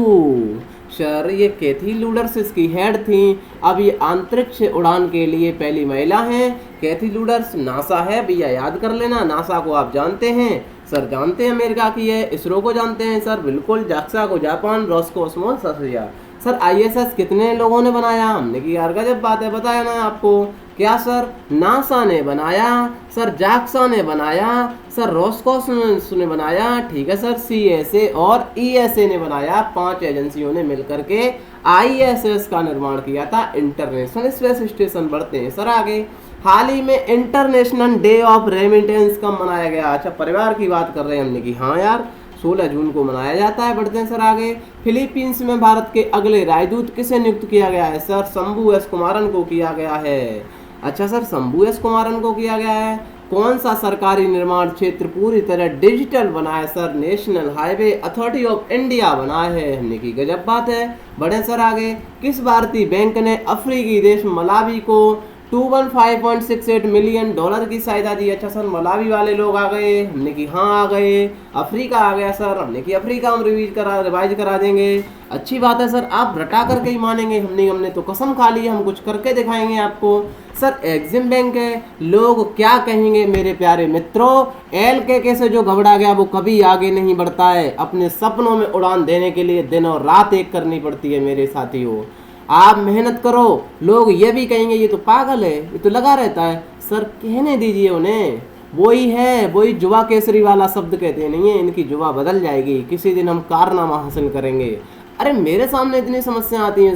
सर ये कैथी लूडर्स इसकी हेड थी। अब ये अंतरिक्ष उड़ान के लिए पहली महिला हैं। कैथी लूडर्स नासा है भैया, याद कर लेना। नासा को आप जानते हैं सर, जानते हैं अमेरिका की है। इसरो को जानते हैं सर, बिल्कुल। जाक्सा को जापान, रोस्कोसमोस रसिया। सर ISS कितने लोगों ने बनाया? हमने की यार गजब बात है, बताया ना आपको। क्या सर? नासा ने बनाया सर, जाक्सा ने बनाया सर, रोस्कोसमोस ने बनाया, ठीक है सर, CSA और ESA ने बनाया। 5 एजेंसियों ने मिलकर के ISS का निर्माण किया था। International space station. बढ़ते हैं सर आगे। हाल ही में इंटरनेशनल डे ऑफ रेमिटेंस कब मनाया गया? अच्छा परिवार की बात कर रहे हैं हमने की, हाँ यार 16 जून को मनाया जाता है। बढ़ते हैं सर आगे। फिलीपींस में भारत के अगले राजदूत किसे नियुक्त किया गया है? सर शंभू एस कुमारन को किया गया है। अच्छा सर शंभू एस कुमारन को किया गया है। कौन सा सरकारी निर्माण क्षेत्र पूरी तरह डिजिटल बना है? Sir national highway authority of India बना है। हमने की गजब बात है। बढ़े सर आगे। किस भारतीय बैंक ने अफ्रीकी देश मलावी को $215.68 मिलियन की सहायता दी? अच्छा सर मलावी वाले लोग आ गए, हमने की हाँ आ गए। अफ्रीका आ गया सर, हमने की अफ्रीका हम रिवाइज करा देंगे। अच्छी बात है सर, आप रटा करके ही मानेंगे। हमने तो कसम खा ली, हम कुछ करके दिखाएंगे आपको। सर एग्जिम बैंक है, लोग क्या कहेंगे मेरे प्यारे मित्रों? LKK से जो घबरा गया वो कभी आगे नहीं बढ़ता है। अपने सपनों में उड़ान देने के लिए दिन और रात एक करनी पड़ती है मेरे साथियों। आप मेहनत करो, लोग ये भी कहेंगे ये तो पागल है, ये तो लगा रहता है। सर कहने दीजिए उन्हें, वही है, वही जुआ केसरी वाला शब्द कहते नहीं है, इनकी जुआ बदल जाएगी। किसी दिन हम कारनामा हासिल करेंगे। अरे मेरे सामने इतनी समस्या आती हैं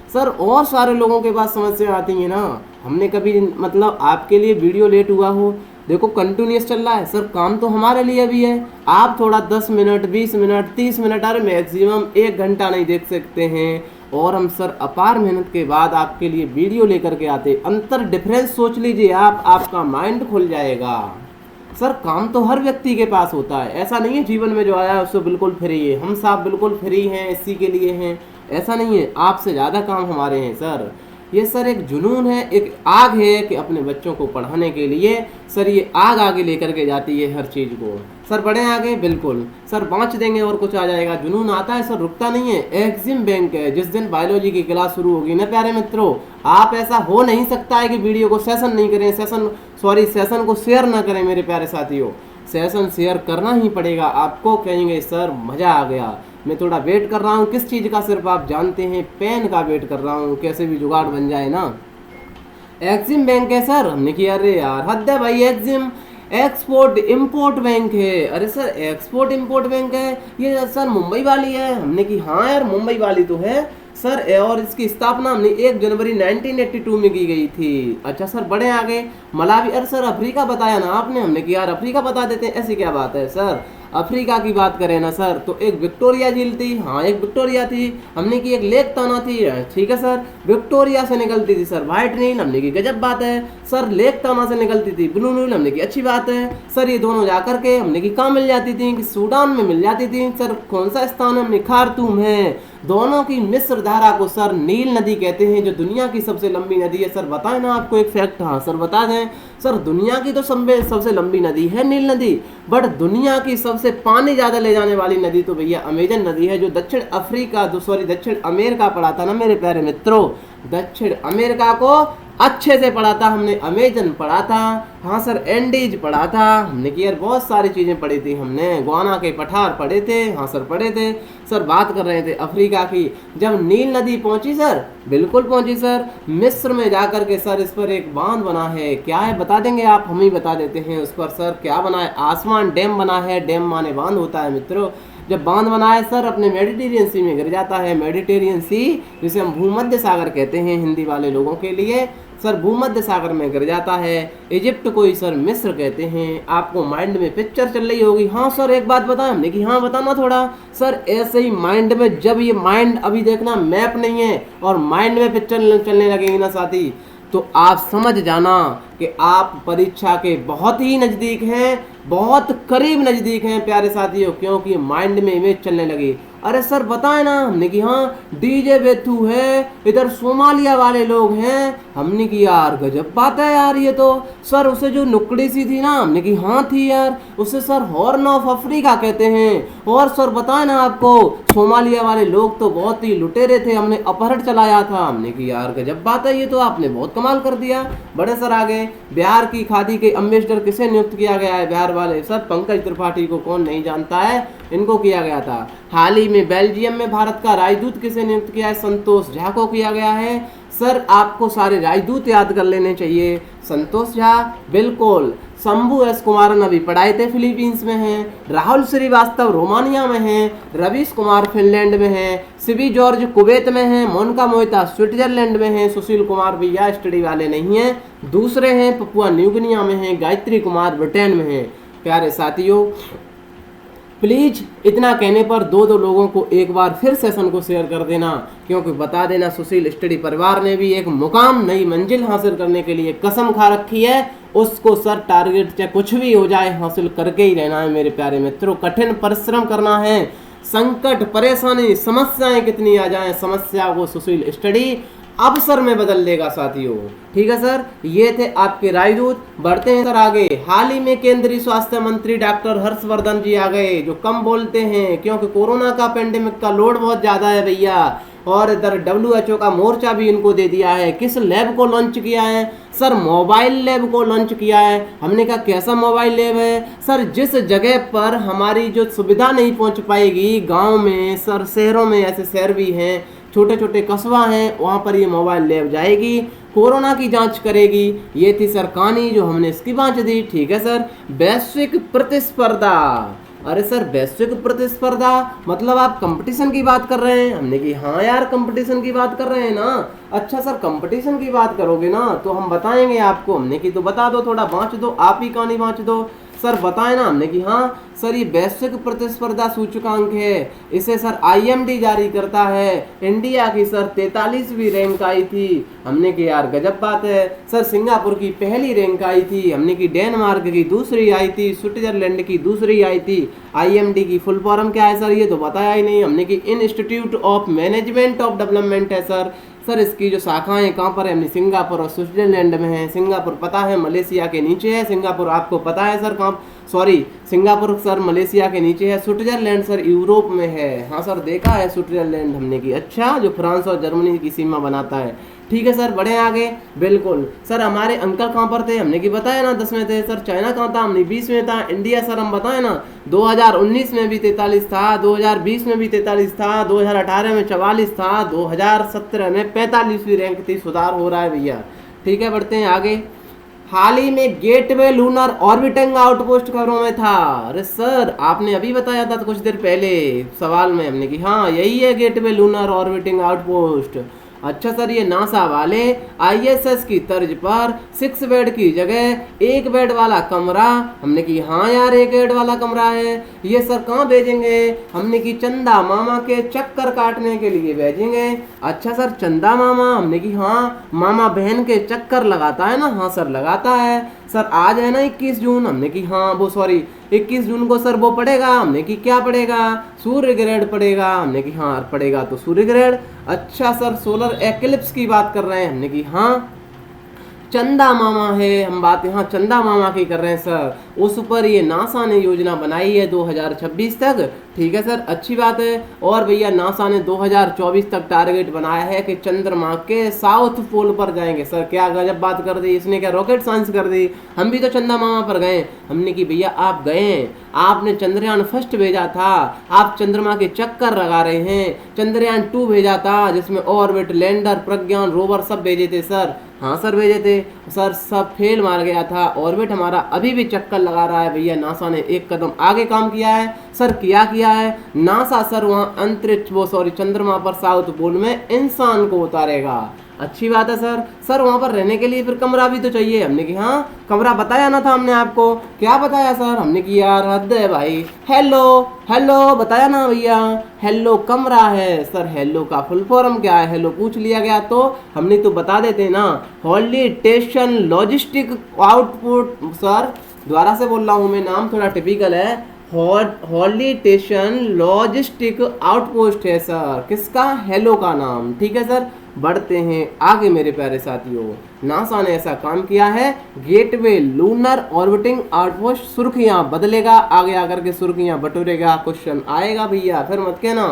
सर और सारे लोगों के पास समस्या आती हैं ना। हमने कभी मतलब आपके लिए वीडियो लेट हुआ हो, देखो कंटिन्यूस चल रहा है सर, काम तो हमारे लिए भी है। आप थोड़ा 10 मिनट 20 मिनट 30 मिनट, अरे मैक्सिमम 1 घंटा नहीं देख सकते हैं, और हम सर अपार मेहनत के बाद आपके लिए वीडियो लेकर के आते। अंतर डिफरेंस सोच लीजिए आप, आपका माइंड खुल जाएगा। सर काम तो हर व्यक्ति के पास होता है, ऐसा नहीं है जीवन में जो आया है उससे बिल्कुल फ्री है। हम साहब बिल्कुल फ्री हैं, इसी के लिए हैं, ऐसा नहीं है। आपसे ज़्यादा काम हमारे हैं सर। ये सर एक जुनून है, एक आग है कि अपने बच्चों को पढ़ाने के लिए सर ये आग आगे लेकर के जाती है हर चीज़ को। सर बढ़े आगे, बिल्कुल सर बाँच देंगे और कुछ आ जाएगा। जुनून आता है सर, रुकता नहीं है। एग्जिम बैंक है, जिस दिन बायोलॉजी की क्लास शुरू होगी ना प्यारे मित्रों, आप ऐसा हो नहीं सकता है कि वीडियो को सेशन नहीं करें, सेशन को शेयर ना करें मेरे प्यारे साथियों। सेशन शेयर करना ही पड़ेगा आपको। कहेंगे सर मज़ा आ गया। मैं थोड़ा वेट कर रहा हूँ, किस चीज़ का? सिर्फ आप जानते हैं, पेन का वेट कर रहा हूँ, कैसे भी जुगाड़ बन जाए ना। एग्जिम बैंक है सर, हमने किया अरे यार हद है भाई। एग्जिम एक्सपोर्ट इंपोर्ट बैंक है। अरे सर एक्सपोर्ट इंपोर्ट बैंक है ये सर, मुंबई वाली है। हमने की हाँ यार मुंबई वाली तो है सर, और इसकी स्थापना हमने 1 जनवरी 1982 में की गई थी। अच्छा सर बढ़े आगे। मलावी, अरे सर अफ्रीका बताया ना आपने, हमने कि यार अफ्रीका बता देते हैं, ऐसी क्या बात है सर। अफ्रीका की बात करें ना सर, तो एक विक्टोरिया झील थी, हाँ एक विक्टोरिया थी। हमने की एक लेक ताना थी, ठीक है सर, विक्टोरिया से निकलती थी सर व्हाइट नील, हमने की गजब बात है। सर लेक ताना से निकलती थी ब्लू नील, हमने की अच्छी बात है। सर ये दोनों जाकर के हमने की कहाँ मिल जाती थी? कि सूडान में मिल जाती थी। सर कौन सा स्थान है? हमने खार्तूम है। दोनों की मिस्र धारा को सर नील नदी कहते हैं, जो दुनिया की सबसे लंबी नदी है। सर बताएं ना आपको एक फैक्ट, हाँ सर बता दें सर, दुनिया की तो सबसे लंबी नदी है नील नदी, बट दुनिया की सबसे पानी ज़्यादा ले जाने वाली नदी तो भैया अमेजन नदी है, जो दक्षिण अमेरिका पड़ा था ना मेरे प्यारे मित्रों। दक्षिण अमेरिका को अच्छे से पढ़ा था हमने, अमेजन पढ़ा था, हाँ सर एंडीज पढ़ा था हमने कि यार बहुत सारी चीज़ें पढ़ी थी हमने, गुआना के पठार पढ़े थे, हाँ सर पढ़े थे सर। बात कर रहे थे अफ्रीका की, जब नील नदी पहुंची सर, बिल्कुल पहुंची सर, मिस्र में जाकर के सर इस पर एक बांध बना है, क्या है बता देंगे आप? हम ही बता देते हैं उस पर सर क्या बना है, आसमान डैम बना है, डैम माने बांध होता है मित्रों। जब बांध बना है सर अपने मेडिटेरियन सी में गिर जाता है, मेडिटेरियन सी जिसे हम भूमध्य सागर कहते हैं हिंदी वाले लोगों के लिए, सर भूमध्य सागर में गिर जाता है। इजिप्ट को ही सर मिस्र कहते हैं। आपको माइंड में पिक्चर चल रही होगी, हाँ सर एक बात बताएं हमने कि हाँ बताना थोड़ा सर। ऐसे ही माइंड में, जब ये माइंड अभी देखना मैप नहीं है और माइंड में पिक्चर चलने लगेगी ना साथी, तो आप समझ जाना कि आप परीक्षा के बहुत ही नज़दीक हैं, बहुत करीब नज़दीक हैं प्यारे साथियों, क्योंकि माइंड में इमेज चलने लगी। अरे सर बताए ना हमने कि हाँ डीजे बेथू है, इधर सोमालिया वाले लोग हैं, हमने कि यार गजब बात है यार ये तो। सर उसे जो नुकड़ी सी थी ना, हमने कि हाँ थी यार, उसे सर हॉर्न ऑफ अफ्रीका कहते हैं। और सर बताए ना आपको, सोमालिया वाले लोग तो बहुत ही लुटेरे थे, हमने अपहरण चलाया था, हमने कि यार गजब बात है ये तो, आपने बहुत कमाल कर दिया। बड़े सर आगे, बिहार की खादी के एम्बेसडर किसे नियुक्त किया गया है? बिहार वाले सर पंकज त्रिपाठी को कौन नहीं जानता है, इनको किया गया था। हाल ही में बेल्जियम में भारत का राजदूत किसे नियुक्त किया है? संतोष झा को किया गया है। सर आपको सारे राजदूत याद कर लेने चाहिए। संतोष झा बिल्कुल, शंभू एस कुमारन अभी पढ़ाए थे फिलीपींस में हैं, राहुल श्रीवास्तव रोमानिया में हैं, रवीश कुमार फिनलैंड में हैं, सिबी जॉर्ज कुवैत में हैं, मोनिका मोहिता स्विट्जरलैंड में हैं, सुशील कुमार भैया स्टडी वाले नहीं हैं, दूसरे हैं पपुआ न्यू गिनिया में हैं, गायत्री कुमार ब्रिटेन में हैं। प्यारे साथियों प्लीज इतना कहने पर दो लोगों को एक बार फिर सेशन को शेयर कर देना, क्योंकि बता देना सुशील स्टडी परिवार ने भी एक मुकाम, नई मंजिल हासिल करने के लिए कसम खा रखी है, उसको सर टारगेट चाहे कुछ भी हो जाए हासिल करके ही रहना है मेरे प्यारे मित्रों। कठिन परिश्रम करना है, संकट परेशानी समस्याएं कितनी आ जाएं, समस्या को सुशील स्टडी अवसर में बदल देगा साथियों। ठीक है सर, ये थे आपके राजदूत। बढ़ते हैं सर आगे। हाल ही में केंद्रीय स्वास्थ्य मंत्री डॉक्टर हर्षवर्धन जी आ गए, जो कम बोलते हैं क्योंकि कोरोना का पेंडेमिक का लोड बहुत ज्यादा है भैया, और इधर WHO का मोर्चा भी इनको दे दिया है। किस लैब को लॉन्च किया है? सर मोबाइल लैब को लॉन्च किया है। हमने कहा कैसा मोबाइल लैब है? सर जिस जगह पर हमारी जो सुविधा नहीं पहुंच पाएगी, गांव में सर, शहरों में ऐसे शहर भी हैं, छोटे छोटे कस्बा हैं, वहाँ पर ये मोबाइल लैब जाएगी, कोरोना की जांच करेगी। ये थी सर कहानी जो हमने इसकी बांच दी। ठीक है सर। वैश्विक प्रतिस्पर्धा, अरे सर वैश्विक प्रतिस्पर्धा मतलब आप कंपटीशन की बात कर रहे हैं? हमने कि हाँ यार कंपटीशन की बात कर रहे हैं ना। अच्छा सर कंपटीशन की बात करोगे ना तो हम बताएंगे आपको। हमने कि तो बता दो, थोड़ा बांच दो, आप ही कहानी बांच दो। सर बताए ना। हमने कि हाँ सर ये वैश्विक प्रतिस्पर्धा सूचकांक है, इसे सर IMD जारी करता है। इंडिया की सर 43वीं रैंक आई थी। हमने कि यार गजब बात है। सर सिंगापुर की पहली रैंक आई थी। हमने कि डेनमार्क की दूसरी आई थी, स्विट्जरलैंड की दूसरी आई थी। IMD की फुल फॉर्म क्या है सर? ये तो बताया ही नहीं। हमने कि institute of management of development है सर। सर इसकी जो शाखाएं कहाँ पर है? हमने सिंगापुर और स्विट्जरलैंड में है। सिंगापुर पता है मलेशिया के नीचे है। सिंगापुर आपको पता है सर कहाँ? सॉरी सिंगापुर सर मलेशिया के नीचे है। स्विट्जरलैंड सर यूरोप में है। हाँ सर देखा है स्विट्जरलैंड हमने की। अच्छा जो फ्रांस और जर्मनी की सीमा बनाता है। ठीक है सर बढ़े आगे। बिल्कुल सर हमारे अंकल कहाँ पर थे? हमने की बताया ना 10 में थे। सर चाइना कहाँ था? हमने 20 में था। इंडिया सर हम बताए ना 2019 में भी 43 था, 2020 में भी 43 था, 2018 में 44 था, 2017 में 45वीं रैंक थी। सुधार हो रहा है भैया। ठीक है बढ़ते हैं आगे। हाल ही में गेटवे लूनर ऑर्बिटिंग आउटपोस्ट खबरों में था। अरे सर आपने अभी बताया था तो कुछ देर पहले सवाल में। हमने कि हाँ यही है गेटवे लूनर ऑर्बिटिंग आउटपोस्ट। अच्छा सर ये नासा वाले ISS की तर्ज पर 6 बेड की जगह 1 बेड वाला कमरा। हमने कि हाँ यार 1 बेड वाला कमरा है। ये सर कहाँ भेजेंगे? हमने कि चंदा मामा के चक्कर काटने के लिए भेजेंगे। अच्छा सर चंदा मामा? हमने कि हाँ मामा बहन के चक्कर लगाता है ना? हाँ सर लगाता है। सर आज है ना 21 जून। हमने कि हाँ वो सॉरी 21 जून को सर वो पड़ेगा। हमने कि क्या पड़ेगा? सूर्य ग्रहण पड़ेगा। हमने कि हाँ पड़ेगा तो सूर्य ग्रहण। अच्छा सर सोलर एक्लिप्स की बात कर रहे हैं? हमने कि हाँ चंदा मामा है। हम बात यहाँ चंदा मामा की कर रहे हैं सर। उस पर ये नासा ने योजना बनाई है 2026 तक। ठीक है सर, अच्छी बात है। और भैया नासा ने 2024 तक टारगेट बनाया है कि चंद्रमा के साउथ पोल पर जाएंगे। सर क्या गजब बात कर दी इसने, क्या रॉकेट साइंस कर दी। हम भी तो चंदा मामा पर गए। हमने कि भैया आप गए, आपने चंद्रयान फर्स्ट भेजा था, आप चंद्रमा के चक्कर लगा रहे हैं। चंद्रयान 2 भेजा था जिसमें ऑर्बिट, लैंडर, प्रज्ञान रोवर सब भेजे थे सर। हाँ सर भेजे थे सर, सब फेल मार गया था। ऑर्बिट हमारा अभी भी चक्कर लगा रहा है। भैया नासा ने एक कदम आगे काम किया है सर। किया है नासा सर वहाँ अंतरिक्ष चंद्रमा पर साउथ पोल में इंसान को उतारेगा। अच्छी बात है सर। सर वहाँ पर रहने के लिए फिर कमरा भी तो चाहिए। हमने कि हाँ कमरा बताया ना था हमने आपको। क्या बताया सर? हमने कि यार हद है भाई। हेलो बताया ना भैया, हेलो कमरा है सर। हेलो का फुल फॉर्म क्या है? हेलो पूछ लिया गया तो हमने तो बता देते ना, हॉलिटेशन लॉजिस्टिक आउटपुट। सर दोबारा से बोल रहा हूँ मैं, नाम थोड़ा टिपिकल है। हॉलिटेशन लॉजिस्टिक आउटपोस्ट है सर। किसका? हेलो का नाम। ठीक है सर, बढ़ते हैं आगे मेरे प्यारे साथियों। नासा ने ऐसा काम किया है, गेटवे लूनर ऑर्बिटिंग आउटपोस्ट सुर्खियां बदलेगा, आगे आकर के सुर्खियां बटोरेगा। क्वेश्चन आएगा भैया, फिर मत कहना।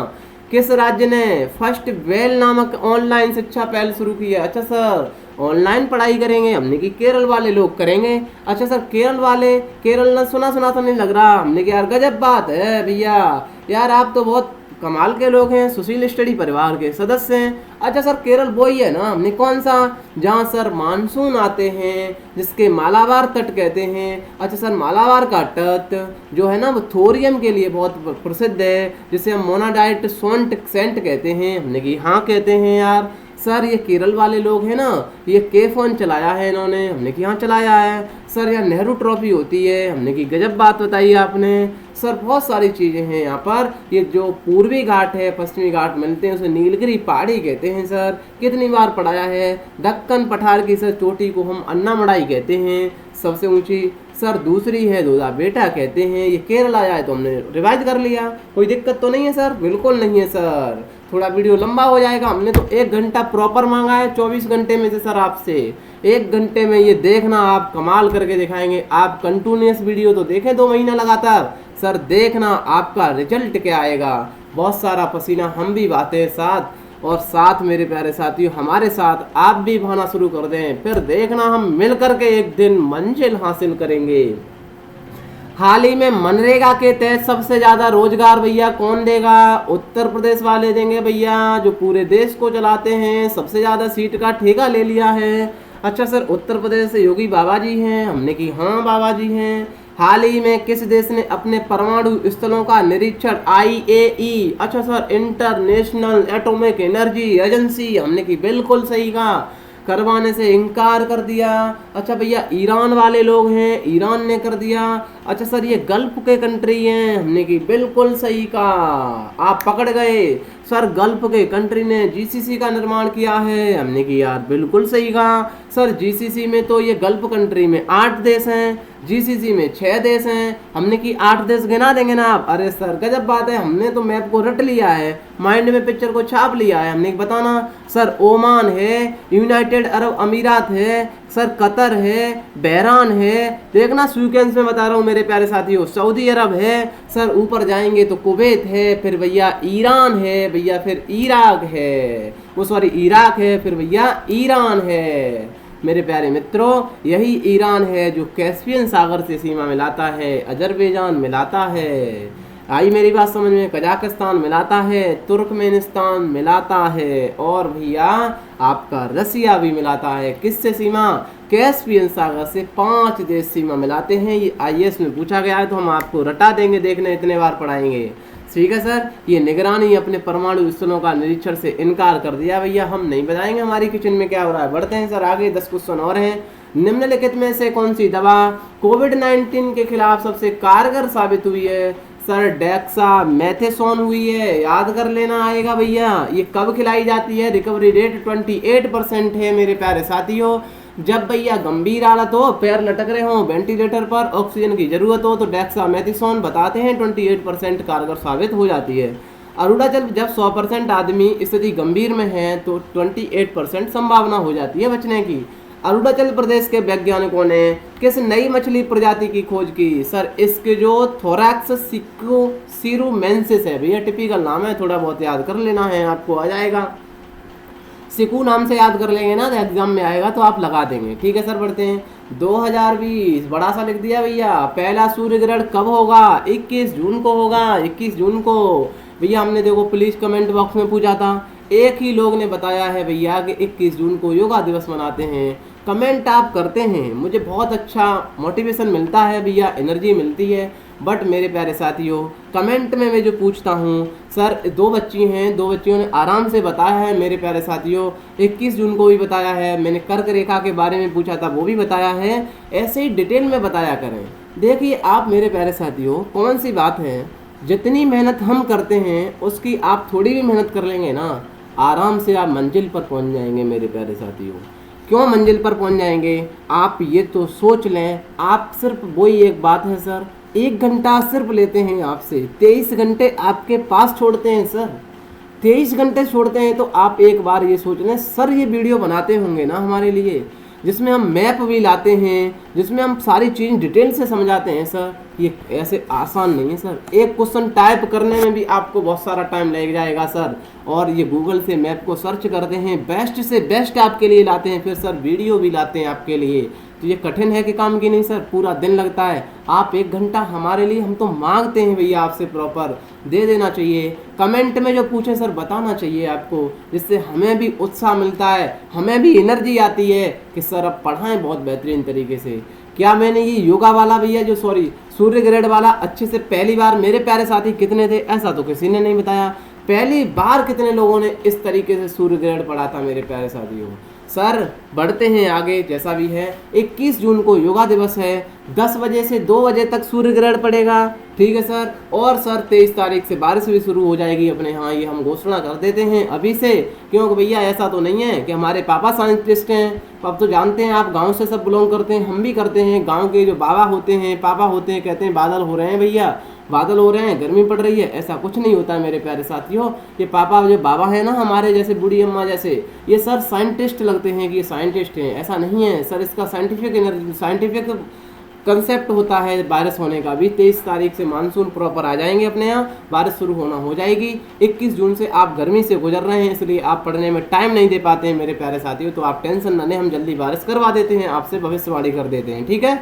किस राज्य ने फर्स्ट वेल नामक ऑनलाइन शिक्षा पहल शुरू की है? अच्छा सर ऑनलाइन पढ़ाई करेंगे। हमने कि केरल वाले लोग करेंगे। अच्छा सर केरल ना सुना तो नहीं लग रहा। हमने कि यार गजब बात है भैया, यार आप तो बहुत कमाल के लोग हैं, सुशील स्टडी परिवार के सदस्य हैं। अच्छा सर केरल वो ही है ना? हमने कौन सा? जहाँ सर मानसून आते हैं, जिसके मालाबार तट कहते हैं। अच्छा सर मालाबार का तट जो है ना वो थोरियम के लिए बहुत प्रसिद्ध है, जिसे हम मोनाडाइट सेंट कहते हैं। हमने कि हाँ कहते हैं यार। सर ये केरल वाले लोग हैं ना, ये के फोन चलाया है इन्होंने। हमने कि हाँ चलाया है सर। यहाँ नेहरू ट्रॉफी होती है। हमने कि गजब बात बताई आपने सर। बहुत सारी चीज़ें हैं यहाँ पर। ये जो पूर्वी घाट है, पश्चिमी घाट मिलते हैं, उसे नीलगिरी पहाड़ी कहते हैं सर। कितनी बार पढ़ाया है। दक्कन पठार की सर चोटी को हम अन्नामड़ाई कहते हैं, सबसे ऊंची। सर दूसरी है दोदा बेटा कहते हैं। ये केरल आया है तो हमने रिवाइज कर लिया। कोई दिक्कत तो नहीं है सर? बिल्कुल नहीं है सर। थोड़ा वीडियो लंबा हो जाएगा। हमने तो 1 घंटा प्रॉपर मांगा है 24 घंटे में से सर आपसे। 1 घंटे में ये देखना आप कमाल करके दिखाएंगे। आप कंटिन्यूस वीडियो तो देखें 2 महीना लगातार सर, देखना आपका रिजल्ट क्या आएगा। बहुत सारा पसीना हम भी बहाते हैं साथ, और साथ मेरे प्यारे साथियों हमारे साथ आप भी बहाना शुरू कर दें, फिर देखना हम मिल करके एक दिन मंजिल हासिल करेंगे। हाल ही में मनरेगा के तहत सबसे ज्यादा रोजगार भैया कौन देगा? उत्तर प्रदेश वाले देंगे भैया, जो पूरे देश को चलाते हैं, सबसे ज्यादा सीट का ठेका ले लिया है। अच्छा सर उत्तर प्रदेश से योगी बाबा जी हैं। हमने कि हाँ बाबा जी हैं। हाल ही में किस देश ने अपने परमाणु स्थलों का निरीक्षण? IAE। अच्छा sir international atomic energy agency. हमने कि बिल्कुल सही कहा, करवाने से इनकार कर दिया। अच्छा भैया ईरान वाले लोग हैं, ईरान ने कर दिया। अच्छा सर ये गल्फ के कंट्री हैं। हमने कि बिल्कुल सही कहा, आप पकड़ गए सर। गल्फ के कंट्री ने GCC का निर्माण किया है। हमने कि यार बिल्कुल सही कहा सर। GCC में तो ये गल्फ कंट्री में 8 देश हैं, GCC में 6 देश हैं। हमने कि 8 देश गिना देंगे ना आप? अरे सर गजब बात है, हमने तो मैप को रट लिया है, माइंड में पिक्चर को छाप लिया है। हमने बताना सर ओमान है, यूनाइटेड अरब अमीरात है सर, कतर है, बहरान है। देखना सीक्वेंस में बता रहा हूँ मेरे प्यारे साथियों। सऊदी अरब है सर, ऊपर जाएंगे तो कुवैत है, फिर भैया ईरान है भैया, फिर इराक है, वो सॉरी इराक है, फिर भैया ईरान है। मेरे प्यारे मित्रों यही ईरान है जो कैस्पियन सागर से सीमा मिलाता है, अजरबैजान मिलाता है, आई मेरी बात समझ में, कजाकिस्तान मिलाता है, तुर्कमेनिस्तान मिलाता है, और भैया आपका रसिया भी मिलाता है। किससे सीमा? कैस्पियन सागर से 5 देश सीमा मिलाते हैं। ये IAS में पूछा गया है तो हम आपको रटा देंगे, देखने इतने बार पढ़ाएंगे। ठीक है सर। ये निगरानी अपने परमाणु स्थलों का निरीक्षण से इनकार कर दिया भैया, हम नहीं बताएंगे हमारी किचन में क्या हो रहा है। बढ़ते हैं सर आगे, 10 क्वेश्चन और हैं। निम्नलिखित में से कौन सी दवा कोविड-19 के खिलाफ सबसे कारगर साबित हुई है? सर डेक्सामेथासोन हुई है, याद कर लेना आएगा भैया। ये कब खिलाई जाती है? रिकवरी रेट 28% है मेरे प्यारे साथियों। जब भैया गंभीर हालत हो, पैर लटक रहे हो, वेंटिलेटर पर ऑक्सीजन की जरूरत हो, तो डेक्सामेथासोन बताते हैं 28% कारगर साबित हो जाती है। अरुणाचल जब 100% आदमी स्थिति गंभीर में है तो 28% संभावना हो जाती है बचने की। अरुणाचल प्रदेश के वैज्ञानिकों ने किस नई मछली प्रजाति की खोज की? सर इसके जो थोरैक्स सिकुमेंसिस है भैया, टिपिकल नाम है, थोड़ा बहुत याद कर लेना है, आपको आ जाएगा। सिकू नाम से याद कर लेंगे ना तो एग्जाम में आएगा तो आप लगा देंगे। ठीक है सर, बढ़ते हैं 2020, बड़ा सा लिख दिया भैया। पहला सूर्य ग्रहण कब होगा? 21 जून को होगा, 21 जून को। भैया हमने देखो प्लीज कमेंट बॉक्स में पूछा था, एक ही लोग ने बताया है भैया कि 21 जून को योगा दिवस मनाते हैं। कमेंट आप करते हैं, मुझे बहुत अच्छा मोटिवेशन मिलता है भैया, एनर्जी मिलती है। बट मेरे प्यारे साथियों, कमेंट में मैं जो पूछता हूँ, सर 2 बच्ची हैं, 2 बच्चियों ने आराम से बताया है मेरे प्यारे साथियों, 21 जून को भी बताया है, मैंने कर्क रेखा के बारे में पूछा था वो भी बताया है। ऐसे ही डिटेल में बताया करें। देखिए आप मेरे प्यारे साथियों, कौन सी बात है, जितनी मेहनत हम करते हैं उसकी आप थोड़ी भी मेहनत कर लेंगे ना, आराम से आप मंजिल पर पहुंच जाएंगे मेरे प्यारे साथियों। क्यों मंजिल पर पहुंच जाएंगे? आप ये तो सोच लें, आप सिर्फ वही एक बात है सर, 1 घंटा सिर्फ लेते हैं आपसे, 23 घंटे आपके पास छोड़ते हैं सर, 23 घंटे छोड़ते हैं। तो आप एक बार ये सोच लें, सर ये वीडियो बनाते होंगे ना हमारे लिए, जिसमें हम मैप भी लाते हैं, जिसमें हम सारी चीज़ डिटेल से समझाते हैं सर, ये ऐसे आसान नहीं है सर। एक क्वेश्चन टाइप करने में भी आपको बहुत सारा टाइम लग जाएगा सर, और ये गूगल से मैप को सर्च करते हैं, बेस्ट से बेस्ट आपके लिए लाते हैं, फिर सर वीडियो भी लाते हैं आपके लिए। तो ये कठिन है कि काम की नहीं सर, पूरा दिन लगता है। आप 1 घंटा हमारे लिए, हम तो मांगते हैं भैया आपसे, प्रॉपर दे देना चाहिए। कमेंट में जो पूछे सर बताना चाहिए आपको, जिससे हमें भी उत्साह मिलता है, हमें भी एनर्जी आती है कि सर अब पढ़ाएं बहुत बेहतरीन तरीके से। क्या मैंने ये योगा वाला भैया जो सूर्य ग्रहण वाला अच्छे से पहली बार, मेरे प्यारे साथी कितने थे ऐसा तो किसी ने नहीं बताया, पहली बार कितने लोगों ने इस तरीके से सूर्य ग्रहण पढ़ा था मेरे प्यारे साथियों। सर बढ़ते हैं आगे, जैसा भी है 21 जून को योगा दिवस है, 10 बजे से 2 बजे तक सूर्य ग्रहण पड़ेगा। ठीक है सर, और सर 23 तारीख से बारिश भी शुरू हो जाएगी अपने यहाँ, ये हम घोषणा कर देते हैं अभी से, क्योंकि भैया ऐसा तो नहीं है कि हमारे पापा साइंटिस्ट हैं। अब तो जानते हैं आप, गांव से सब बिलोंग करते हैं, हम भी करते हैं। गांव के जो बाबा होते हैं, पापा होते हैं, कहते हैं बादल हो रहे हैं भैया, बादल हो रहे हैं, गर्मी पड़ रही है, ऐसा कुछ नहीं होता है मेरे प्यारे साथियों। ये पापा जो बाबा है ना हमारे, जैसे बूढ़ी अम्मा जैसे, ये सर साइंटिस्ट लगते हैं कि ये साइंटिस्ट हैं, ऐसा नहीं है सर। इसका साइंटिफिक कंसेप्ट होता है बारिश होने का भी। 23 तारीख से मानसून प्रॉपर आ जाएंगे अपने यहाँ, बारिश शुरू होना हो जाएगी। 21 जून से आप गर्मी से गुजर रहे हैं, इसलिए आप पढ़ने में टाइम नहीं दे पाते हैं मेरे प्यारे साथियों, तो आप टेंशन न लें, हम जल्दी बारिश करवा देते हैं, आपसे भविष्यवाणी कर देते हैं। ठीक है,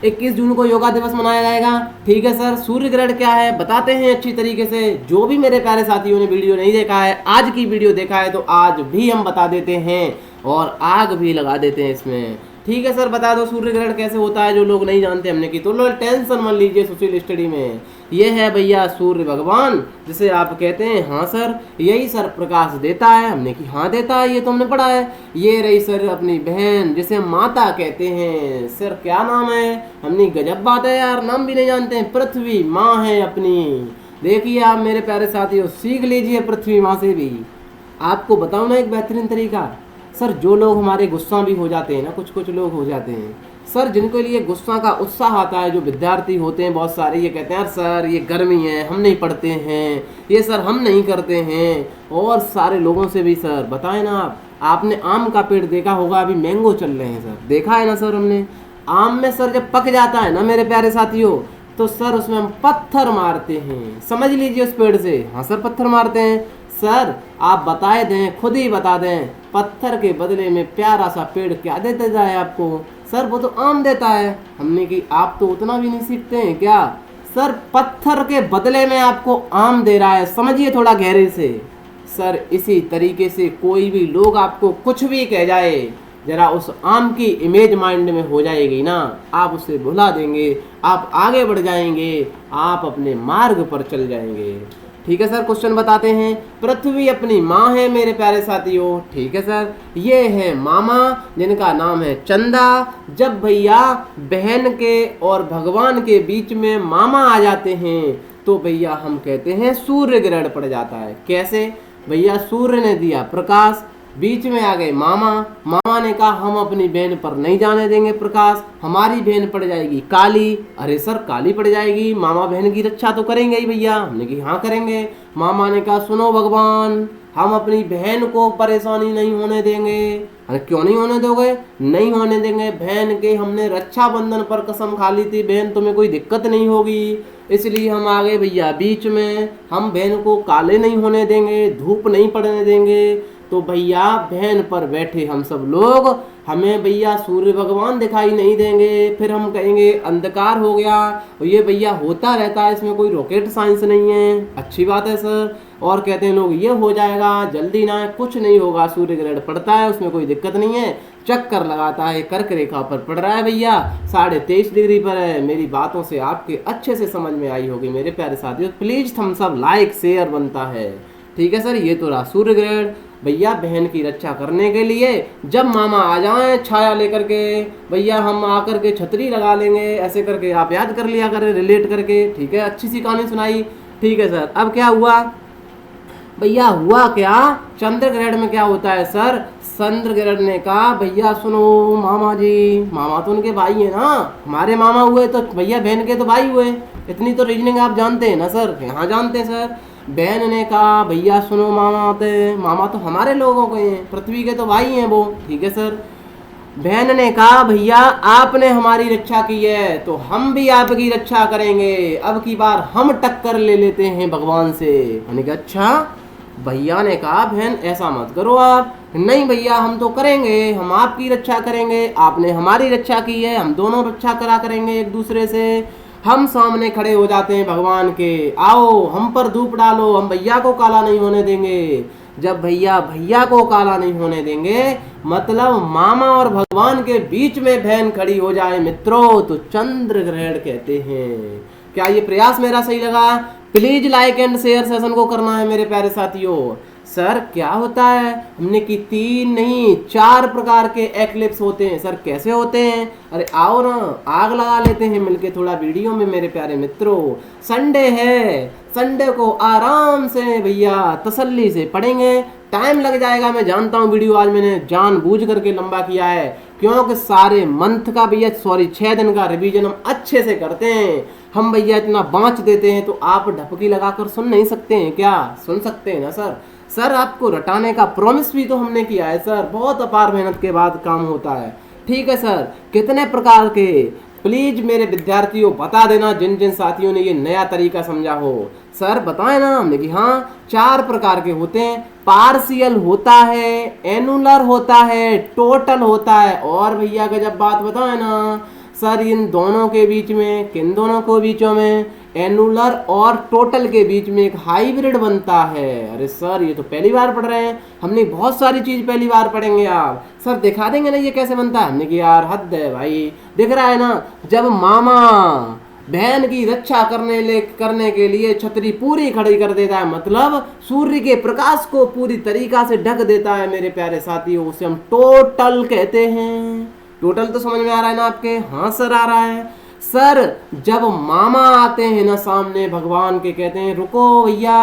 21 जून को योगा दिवस मनाया जाएगा। ठीक है सर, सूर्य ग्रहण क्या है बताते हैं अच्छी तरीके से। जो भी मेरे प्यारे साथियों ने वीडियो नहीं देखा है, आज की वीडियो देखा है, तो आज भी हम बता देते हैं और आग भी लगा देते हैं इसमें। ठीक है सर, बता दो सूर्य ग्रहण कैसे होता है, जो लोग नहीं जानते हमने की, तो लोग टेंशन मत लीजिए सोशल स्टडी में। ये है भैया सूर्य भगवान, जिसे आप कहते हैं, हाँ सर यही सर प्रकाश देता है, हमने की हाँ देता है, ये तो हमने पढ़ा है। ये रही सर अपनी बहन, जिसे माता कहते हैं। सर क्या नाम है, हमने गजब बात है यार, नाम भी नहीं जानते हैं। पृथ्वी माँ है अपनी। देखिए आप मेरे प्यारे साथियों, सीख लीजिए पृथ्वी माँ से भी। आपको बताऊँ ना एक बेहतरीन तरीका, सर जो लोग हमारे गुस्सा भी हो जाते हैं ना, कुछ लोग हो जाते हैं सर, जिनके लिए गुस्सा का उत्साह आता है, जो विद्यार्थी होते हैं बहुत सारे, ये कहते हैं यार सर ये गर्मी है, हम नहीं पढ़ते हैं, ये सर हम नहीं करते हैं। और सारे लोगों से भी सर बताएं ना, आपने आम का पेड़ देखा होगा, अभी मैंगो चल रहे हैं सर, देखा है ना सर हमने। आम में सर जब पक जाता है ना मेरे प्यारे साथियों, तो सर उसमें हम पत्थर मारते हैं, समझ लीजिए उस पेड़ से। हाँ सर पत्थर मारते हैं सर, आप बताए दें, खुद ही बता दें, पत्थर के बदले में प्यारा सा पेड़ क्या देता जाए आपको? सर वो तो आम देता है। हमने कि आप तो उतना भी नहीं सीखते हैं क्या? सर पत्थर के बदले में आपको आम दे रहा है, समझिए थोड़ा गहरे से। सर इसी तरीके से कोई भी लोग आपको कुछ भी कह जाए, जरा उस आम की इमेज माइंड में हो जाएगी ना, आप उसे भुला देंगे, आप आगे बढ़ जाएंगे, आप अपने मार्ग पर चल जाएंगे। ठीक है सर, क्वेश्चन बताते हैं। पृथ्वी अपनी माँ है मेरे प्यारे साथियों। ठीक है सर, ये है मामा, जिनका नाम है चंदा। जब भैया बहन के और भगवान के बीच में मामा आ जाते हैं, तो भैया हम कहते हैं सूर्य ग्रहण पड़ जाता है। कैसे भैया? सूर्य ने दिया प्रकाश, बीच में आ गए मामा, मामा ने कहा हम अपनी बहन पर नहीं जाने देंगे प्रकाश, हमारी बहन पड़ जाएगी काली। अरे सर काली पड़ जाएगी, मामा बहन की रक्षा तो करेंगे ही भैया। हमने कहा हाँ करेंगे। मामा ने कहा सुनो भगवान, हम अपनी बहन को परेशानी नहीं होने देंगे, अरे क्यों नहीं होने दोगे? नहीं होने देंगे बहन के, हमने रक्षाबंधन पर कसम खा ली थी बहन तुम्हें कोई दिक्कत नहीं होगी, इसलिए हम आ गए भैया बीच में। हम बहन को काले नहीं होने देंगे, धूप नहीं पड़ने देंगे। तो भैया बहन पर बैठे हम सब लोग, हमें भैया सूर्य भगवान दिखाई नहीं देंगे, फिर हम कहेंगे अंधकार हो गया। और ये भैया होता रहता है, इसमें कोई रॉकेट साइंस नहीं है। अच्छी बात है सर। और कहते हैं लोग ये हो जाएगा, जल्दी ना, कुछ नहीं होगा, सूर्य ग्रहण पड़ता है उसमें कोई दिक्कत नहीं है, चक्कर लगाता है, कर्क रेखा पर पड़ रहा है भैया, 23.5 डिग्री पर है। मेरी बातों से आपके अच्छे से समझ में आई होगी मेरे प्यारे साथियों। Please thumbs up, like share बनता है। ठीक है सर, ये तो रहा सूर्य ग्रहण। भैया बहन की रक्षा करने के लिए जब मामा आ जाएं छाया लेकर के, भैया हम आकर के छतरी लगा लेंगे, ऐसे करके आप याद कर लिया करें रिलेट करके। ठीक है, अच्छी सी कहानी सुनाई। ठीक है सर, अब क्या हुआ भैया? हुआ क्या, चंद्र ग्रहण में क्या होता है सर? चंद्र ग्रहण ने कहा भैया सुनो मामा जी, मामा तो उनके भाई है ना, हमारे मामा हुए तो भैया बहन के तो भाई हुए। इतनी तो रीजनिंग आप जानते हैं ना सर? हाँ जानते हैं सर। बहन ने कहा भैया सुनो मामा तो हमारे लोगों के हैं, पृथ्वी के तो भाई हैं वो। ठीक है सर। बहन ने कहा भैया आपने हमारी रक्षा की है तो हम भी आपकी रक्षा करेंगे, अब की बार हम टक्कर ले लेते हैं भगवान से। मैंने कहा अच्छा। भैया ने कहा बहन ऐसा मत करो आप। नहीं भैया हम तो करेंगे, हम आपकी रक्षा करेंगे, आपने हमारी रक्षा की है, हम दोनों रक्षा करा करेंगे एक दूसरे से। हम सामने खड़े हो जाते हैं भगवान के, आओ हम पर धूप डालो, हम भैया को काला नहीं होने देंगे। जब भैया को काला नहीं होने देंगे, मतलब मामा और भगवान के बीच में बहन खड़ी हो जाए मित्रों, तो चंद्र ग्रहण कहते हैं। क्या ये प्रयास मेरा सही लगा? Please like and share session को करना है मेरे प्यारे साथियों। सर क्या होता है? हमने की 3 नहीं 4 प्रकार के एक्लिप्स होते हैं सर। कैसे होते हैं? अरे आओ ना, आग लगा लेते हैं मिलके थोड़ा वीडियो में मेरे प्यारे मित्रों। संडे है, संडे को आराम से भैया तसल्ली से पढ़ेंगे। टाइम लग जाएगा मैं जानता हूँ, वीडियो आज मैंने जानबूझ करके लंबा किया है क्योंकि सारे मंथ का भैया 6 दिन का रिवीजन हम अच्छे से करते हैं। हम भैया इतना बाँच देते हैं तो आप ढपकी लगाकर सुन नहीं सकते हैं क्या? सुन सकते हैं ना सर। सर आपको रटाने का प्रॉमिस भी तो हमने किया है सर, बहुत अपार मेहनत के बाद काम होता है। ठीक है सर, कितने प्रकार के प्लीज मेरे विद्यार्थियों बता देना जिन जिन साथियों ने ये नया तरीका समझा हो। सर बताएं ना हमने कि हाँ 4 प्रकार के होते हैं। पार्शियल होता है, एनुलर होता है, टोटल होता है, और भैया का जब बात बताएं ना सर इन दोनों के बीच में, किन दोनों को बीचों में, एनुलर और टोटल के बीच में एक हाइब्रिड बनता है। अरे सर ये तो पहली बार पढ़ रहे हैं, हमने बहुत सारी चीज पहली बार पढ़ेंगे यार। सर दिखा देंगे ना ये कैसे बनता है? हमने कि यार हद है भाई, दिख रहा है ना, जब मामा बहन की रक्षा करने के लिए छतरी पूरी खड़ी कर देता है, मतलब सूर्य के प्रकाश को पूरी तरीका से ढक देता है मेरे प्यारे साथियों, उसे हम टोटल कहते हैं। टोटल तो समझ में आ रहा है ना आपके? हाँ सर आ रहा है। सर जब मामा आते हैं ना सामने भगवान के, कहते हैं रुको भैया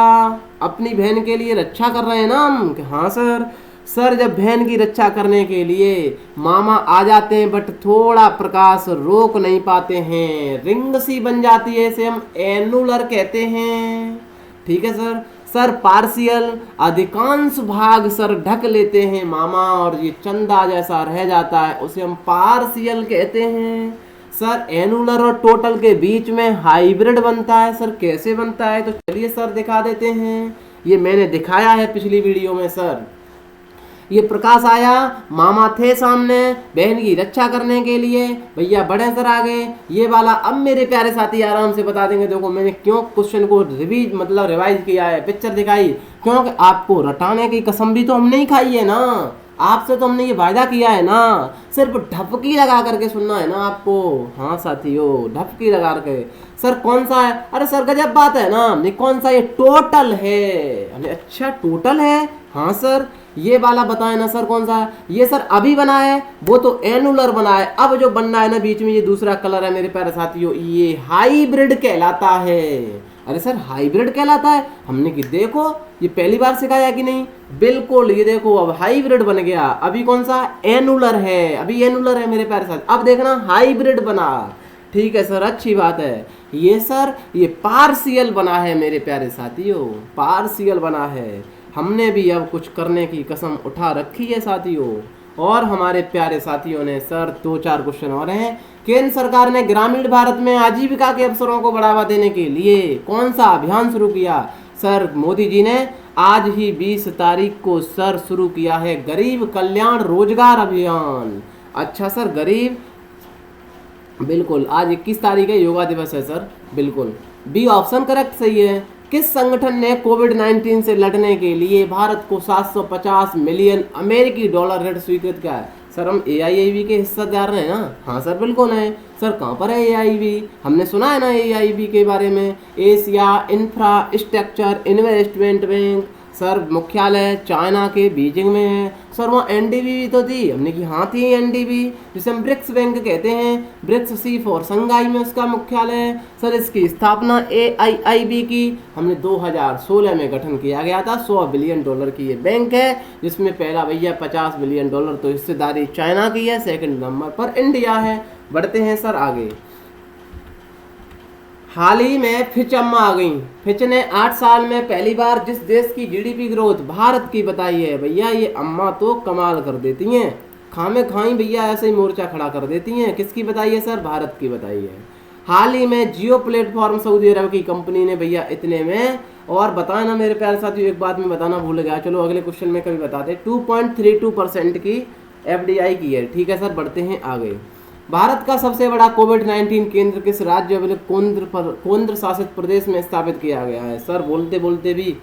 अपनी बहन के लिए रक्षा कर रहे हैं ना हम। हाँ सर। सर जब बहन की रक्षा करने के लिए मामा आ जाते हैं बट थोड़ा प्रकाश रोक नहीं पाते हैं, रिंग सी बन जाती है, इसे हम एनुलर कहते हैं। ठीक है सर। सर पार्शियल अधिकांश भाग सर ढक लेते हैं मामा और ये चंदा जैसा रह जाता है, उसे हम पार्शियल कहते हैं। सर एनुलर और टोटल के बीच में हाइब्रिड बनता है। सर कैसे बनता है? तो चलिए सर दिखा देते हैं। ये मैंने दिखाया है पिछली वीडियो में सर। ये प्रकाश आया, मामा थे सामने बहन की रक्षा करने के लिए, भैया बड़े सर आ गए, ये वाला। अब मेरे प्यारे साथी आराम से बता देंगे, देखो मैंने क्यों क्वेश्चन को रिवाइज किया है, पिक्चर दिखाई, क्योंकि आपको रटाने की कसम भी तो हमने ही खाई है ना, आपसे तो हमने ये वायदा किया है ना, सिर्फ ढपकी लगा करके सुनना है ना आपको। हाँ साथियों ढपकी लगा के। सर कौन सा है? अरे सर गजब बात है ना, ये कौन सा? ये टोटल है। अरे अच्छा टोटल है। हाँ सर। ये वाला बताए ना सर कौन सा है? ये सर अभी बना है, वो तो एनुलर बना है, अब जो बनना है ना बीच में ये दूसरा कलर है मेरे प्यारे साथियों, ये हाइब्रिड कहलाता है। अरे सर हाइब्रिड कहलाता है? हमने कि देखो ये पहली बार सिखाया कि नहीं? बिल्कुल, ये देखो अब हाइब्रिड बन गया। अभी कौन सा? एनुलर है, अभी एनुलर है मेरे प्यारे साथी, अब देखना हाइब्रिड बना। ठीक है सर, अच्छी बात है। ये सर ये पार्शियल बना है मेरे प्यारे साथियों, पार्शियल बना है। हमने भी अब कुछ करने की कसम उठा रखी है साथियों, और हमारे प्यारे साथियों ने सर 2-4 क्वेश्चन और हैं। केंद्र सरकार ने ग्रामीण भारत में आजीविका के अवसरों को बढ़ावा देने के लिए कौन सा अभियान शुरू किया? सर मोदी जी ने आज ही 20 तारीख को सर शुरू किया है गरीब कल्याण रोजगार अभियान। अच्छा सर, गरीब, बिल्कुल आज 21 तारीख है, योगा दिवस है सर, बिल्कुल बी ऑप्शन करेक्ट सही है। किस संगठन ने कोविड-19 से लड़ने के लिए भारत को 750 मिलियन अमेरिकी डॉलर ऋण स्वीकृत किया है? सर हम AIIB के हिस्सेदार हैं ना? हाँ सर बिल्कुल है सर। कहाँ पर है AIIB? हमने सुना है ना AIIB के बारे में, Asia infrastructure investment bank. Sir मुख्यालय चाइना के बीजिंग में है। सर वहाँ NDB भी तो थी, हमने की हाँ थी NDB, जिसे हम ब्रिक्स बैंक कहते हैं। ब्रिक्स C4 संघाई में उसका मुख्यालय है। सर इसकी स्थापना AIIB की हमने 2016 में गठन किया गया था। $100 बिलियन की ये बैंक है, जिसमें पहला भैया $50 बिलियन तो हिस्सेदारी चाइना की है, सेकंड नंबर पर इंडिया है। बढ़ते हैं सर आगे। हाल ही में फिच अम्मा आ गई। फिच ने 8 साल में पहली बार जिस देश की GDP ग्रोथ भारत की बताई है, भैया ये अम्मा तो कमाल कर देती हैं, खामे खाई भैया ऐसे ही मोर्चा खड़ा कर देती हैं। किसकी बताई है सर? भारत की बताई है। हाल ही में जियो प्लेटफॉर्म सऊदी अरब की कंपनी ने भैया इतने में, और बताए ना मेरे प्यारे साथियों, एक बात मैं बताना भूल गया, चलो अगले क्वेश्चन में कभी बताते, 2.32% की FDI की है। ठीक है सर, बढ़ते हैं आगे। भारत का सबसे बड़ा कोविड-19 केंद्र किस राज्य केंद्र शासित प्रदेश में स्थापित किया गया है? सर बोलते बोलते भी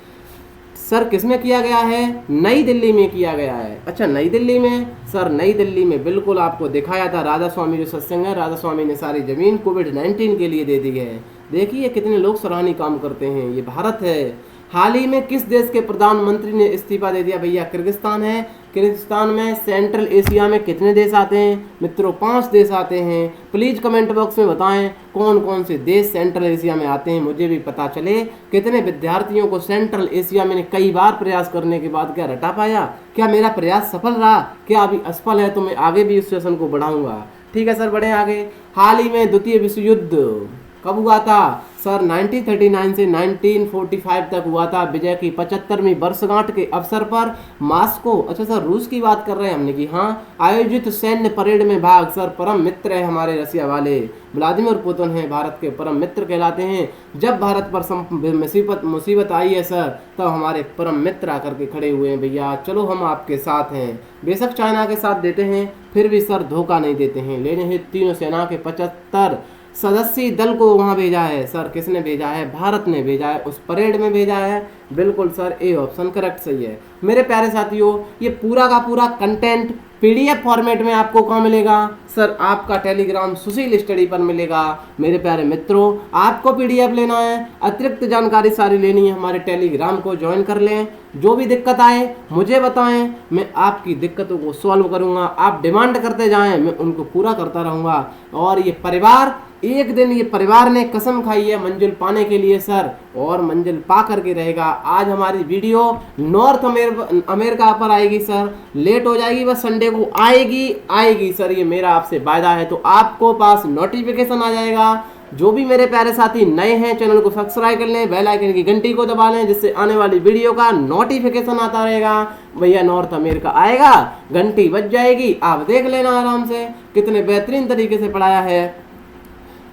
सर किसमें किया गया है? नई दिल्ली में किया गया है। अच्छा नई दिल्ली में, सर नई दिल्ली में बिल्कुल आपको दिखाया था, राधा स्वामी जो सत्संग है, राधा स्वामी ने सारी जमीन कोविड-19 के लिए दे दी है। देखिए कितने लोग सराहनीय काम करते हैं, ये भारत है। हाल ही में किस देश के प्रधानमंत्री ने इस्तीफा दे दिया? भैया किर्गिस्तान है। किर्गिस्तान में सेंट्रल एशिया में कितने देश आते हैं मित्रों? 5 देश आते हैं। प्लीज़ कमेंट बॉक्स में बताएं कौन कौन से देश सेंट्रल एशिया में आते हैं, मुझे भी पता चले। कितने विद्यार्थियों को सेंट्रल एशिया में कई बार प्रयास करने के बाद क्या रटा पाया? क्या मेरा प्रयास सफल रहा? क्या अभी असफल है? तो मैं आगे भी इस सेशन को बढ़ाऊंगा। ठीक है सर, बढ़े आगे। हाल ही में द्वितीय विश्व युद्ध कब हुआ था? सर 1939 से 1945 तक हुआ था। विजय की 75वीं वर्षगांठ के अवसर पर मॉस्को, अच्छा सर रूस की बात कर रहे हैं हमने की हाँ, आयोजित सैन्य परेड में भाग। सर परम मित्र है हमारे रसिया वाले, व्लादिमीर पुतिन हैं, भारत के परम मित्र कहलाते हैं। जब भारत पर मुसीबत आई है सर, तब हमारे परम मित्र आकर के खड़े हुए हैं। भैया चलो हम आपके साथ हैं, बेशक चाइना के साथ देते हैं, फिर भी सर धोखा नहीं देते हैं। लेने हैं तीनों सेना के 75 सदस्यीय दल को वहाँ भेजा है। सर किसने भेजा है? भारत ने भेजा है, उस परेड में भेजा है। बिल्कुल सर ए ऑप्शन करेक्ट सही है। मेरे प्यारे साथियों, ये पूरा का पूरा कंटेंट PDF फॉर्मेट में आपको कहाँ मिलेगा? सर आपका टेलीग्राम सुशील स्टडी पर मिलेगा। मेरे प्यारे मित्रों, आपको PDF लेना है, अतिरिक्त जानकारी सारी लेनी है, हमारे टेलीग्राम को ज्वाइन कर लें। जो भी दिक्कत आए मुझे बताएं, मैं आपकी दिक्कतों को सॉल्व करूंगा। आप डिमांड करते जाएं, मैं उनको पूरा करता रहूंगा। और ये परिवार, एक दिन ये परिवार ने कसम खाई है मंजिल पाने के लिए सर, और मंजिल पा करके रहेगा। आज हमारी वीडियो नॉर्थ अमेरिका पर आएगी सर, लेट हो जाएगी, बस संडे को आएगी सर, ये मेरा आपसे वायदा है। तो आपको पास नोटिफिकेशन आ जाएगा। जो भी मेरे प्यारे साथी नए हैं, चैनल को सब्सक्राइब कर लें, बेल आइकन की घंटी को दबा लें, जिससे आने वाली वीडियो का नोटिफिकेशन आता रहेगा। भैया नॉर्थ अमेरिका आएगा, घंटी बज जाएगी, आप देख लेना आराम से। कितने बेहतरीन तरीके से पढ़ाया है।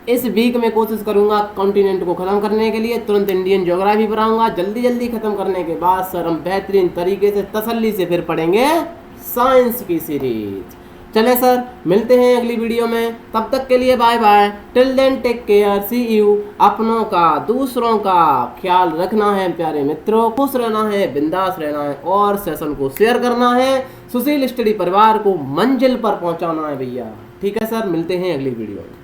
इस वीक में कोशिश करूंगा कॉन्टिनेंट को ख़त्म करने के लिए, तुरंत इंडियन ज्योग्राफी पढ़ाऊंगा। जल्दी ख़त्म करने के बाद सर हम बेहतरीन तरीके से तसल्ली से फिर पढ़ेंगे साइंस की सीरीज। चले सर, मिलते हैं अगली वीडियो में, तब तक के लिए bye bye. Till then take care, see you. अपनों का दूसरों का ख्याल रखना है प्यारे मित्रों, खुश रहना है, बिंदास रहना है, और सेशन को शेयर करना है। सुशील स्टडी परिवार को मंजिल पर पहुंचाना है भैया। ठीक है सर, मिलते हैं अगली वीडियो में।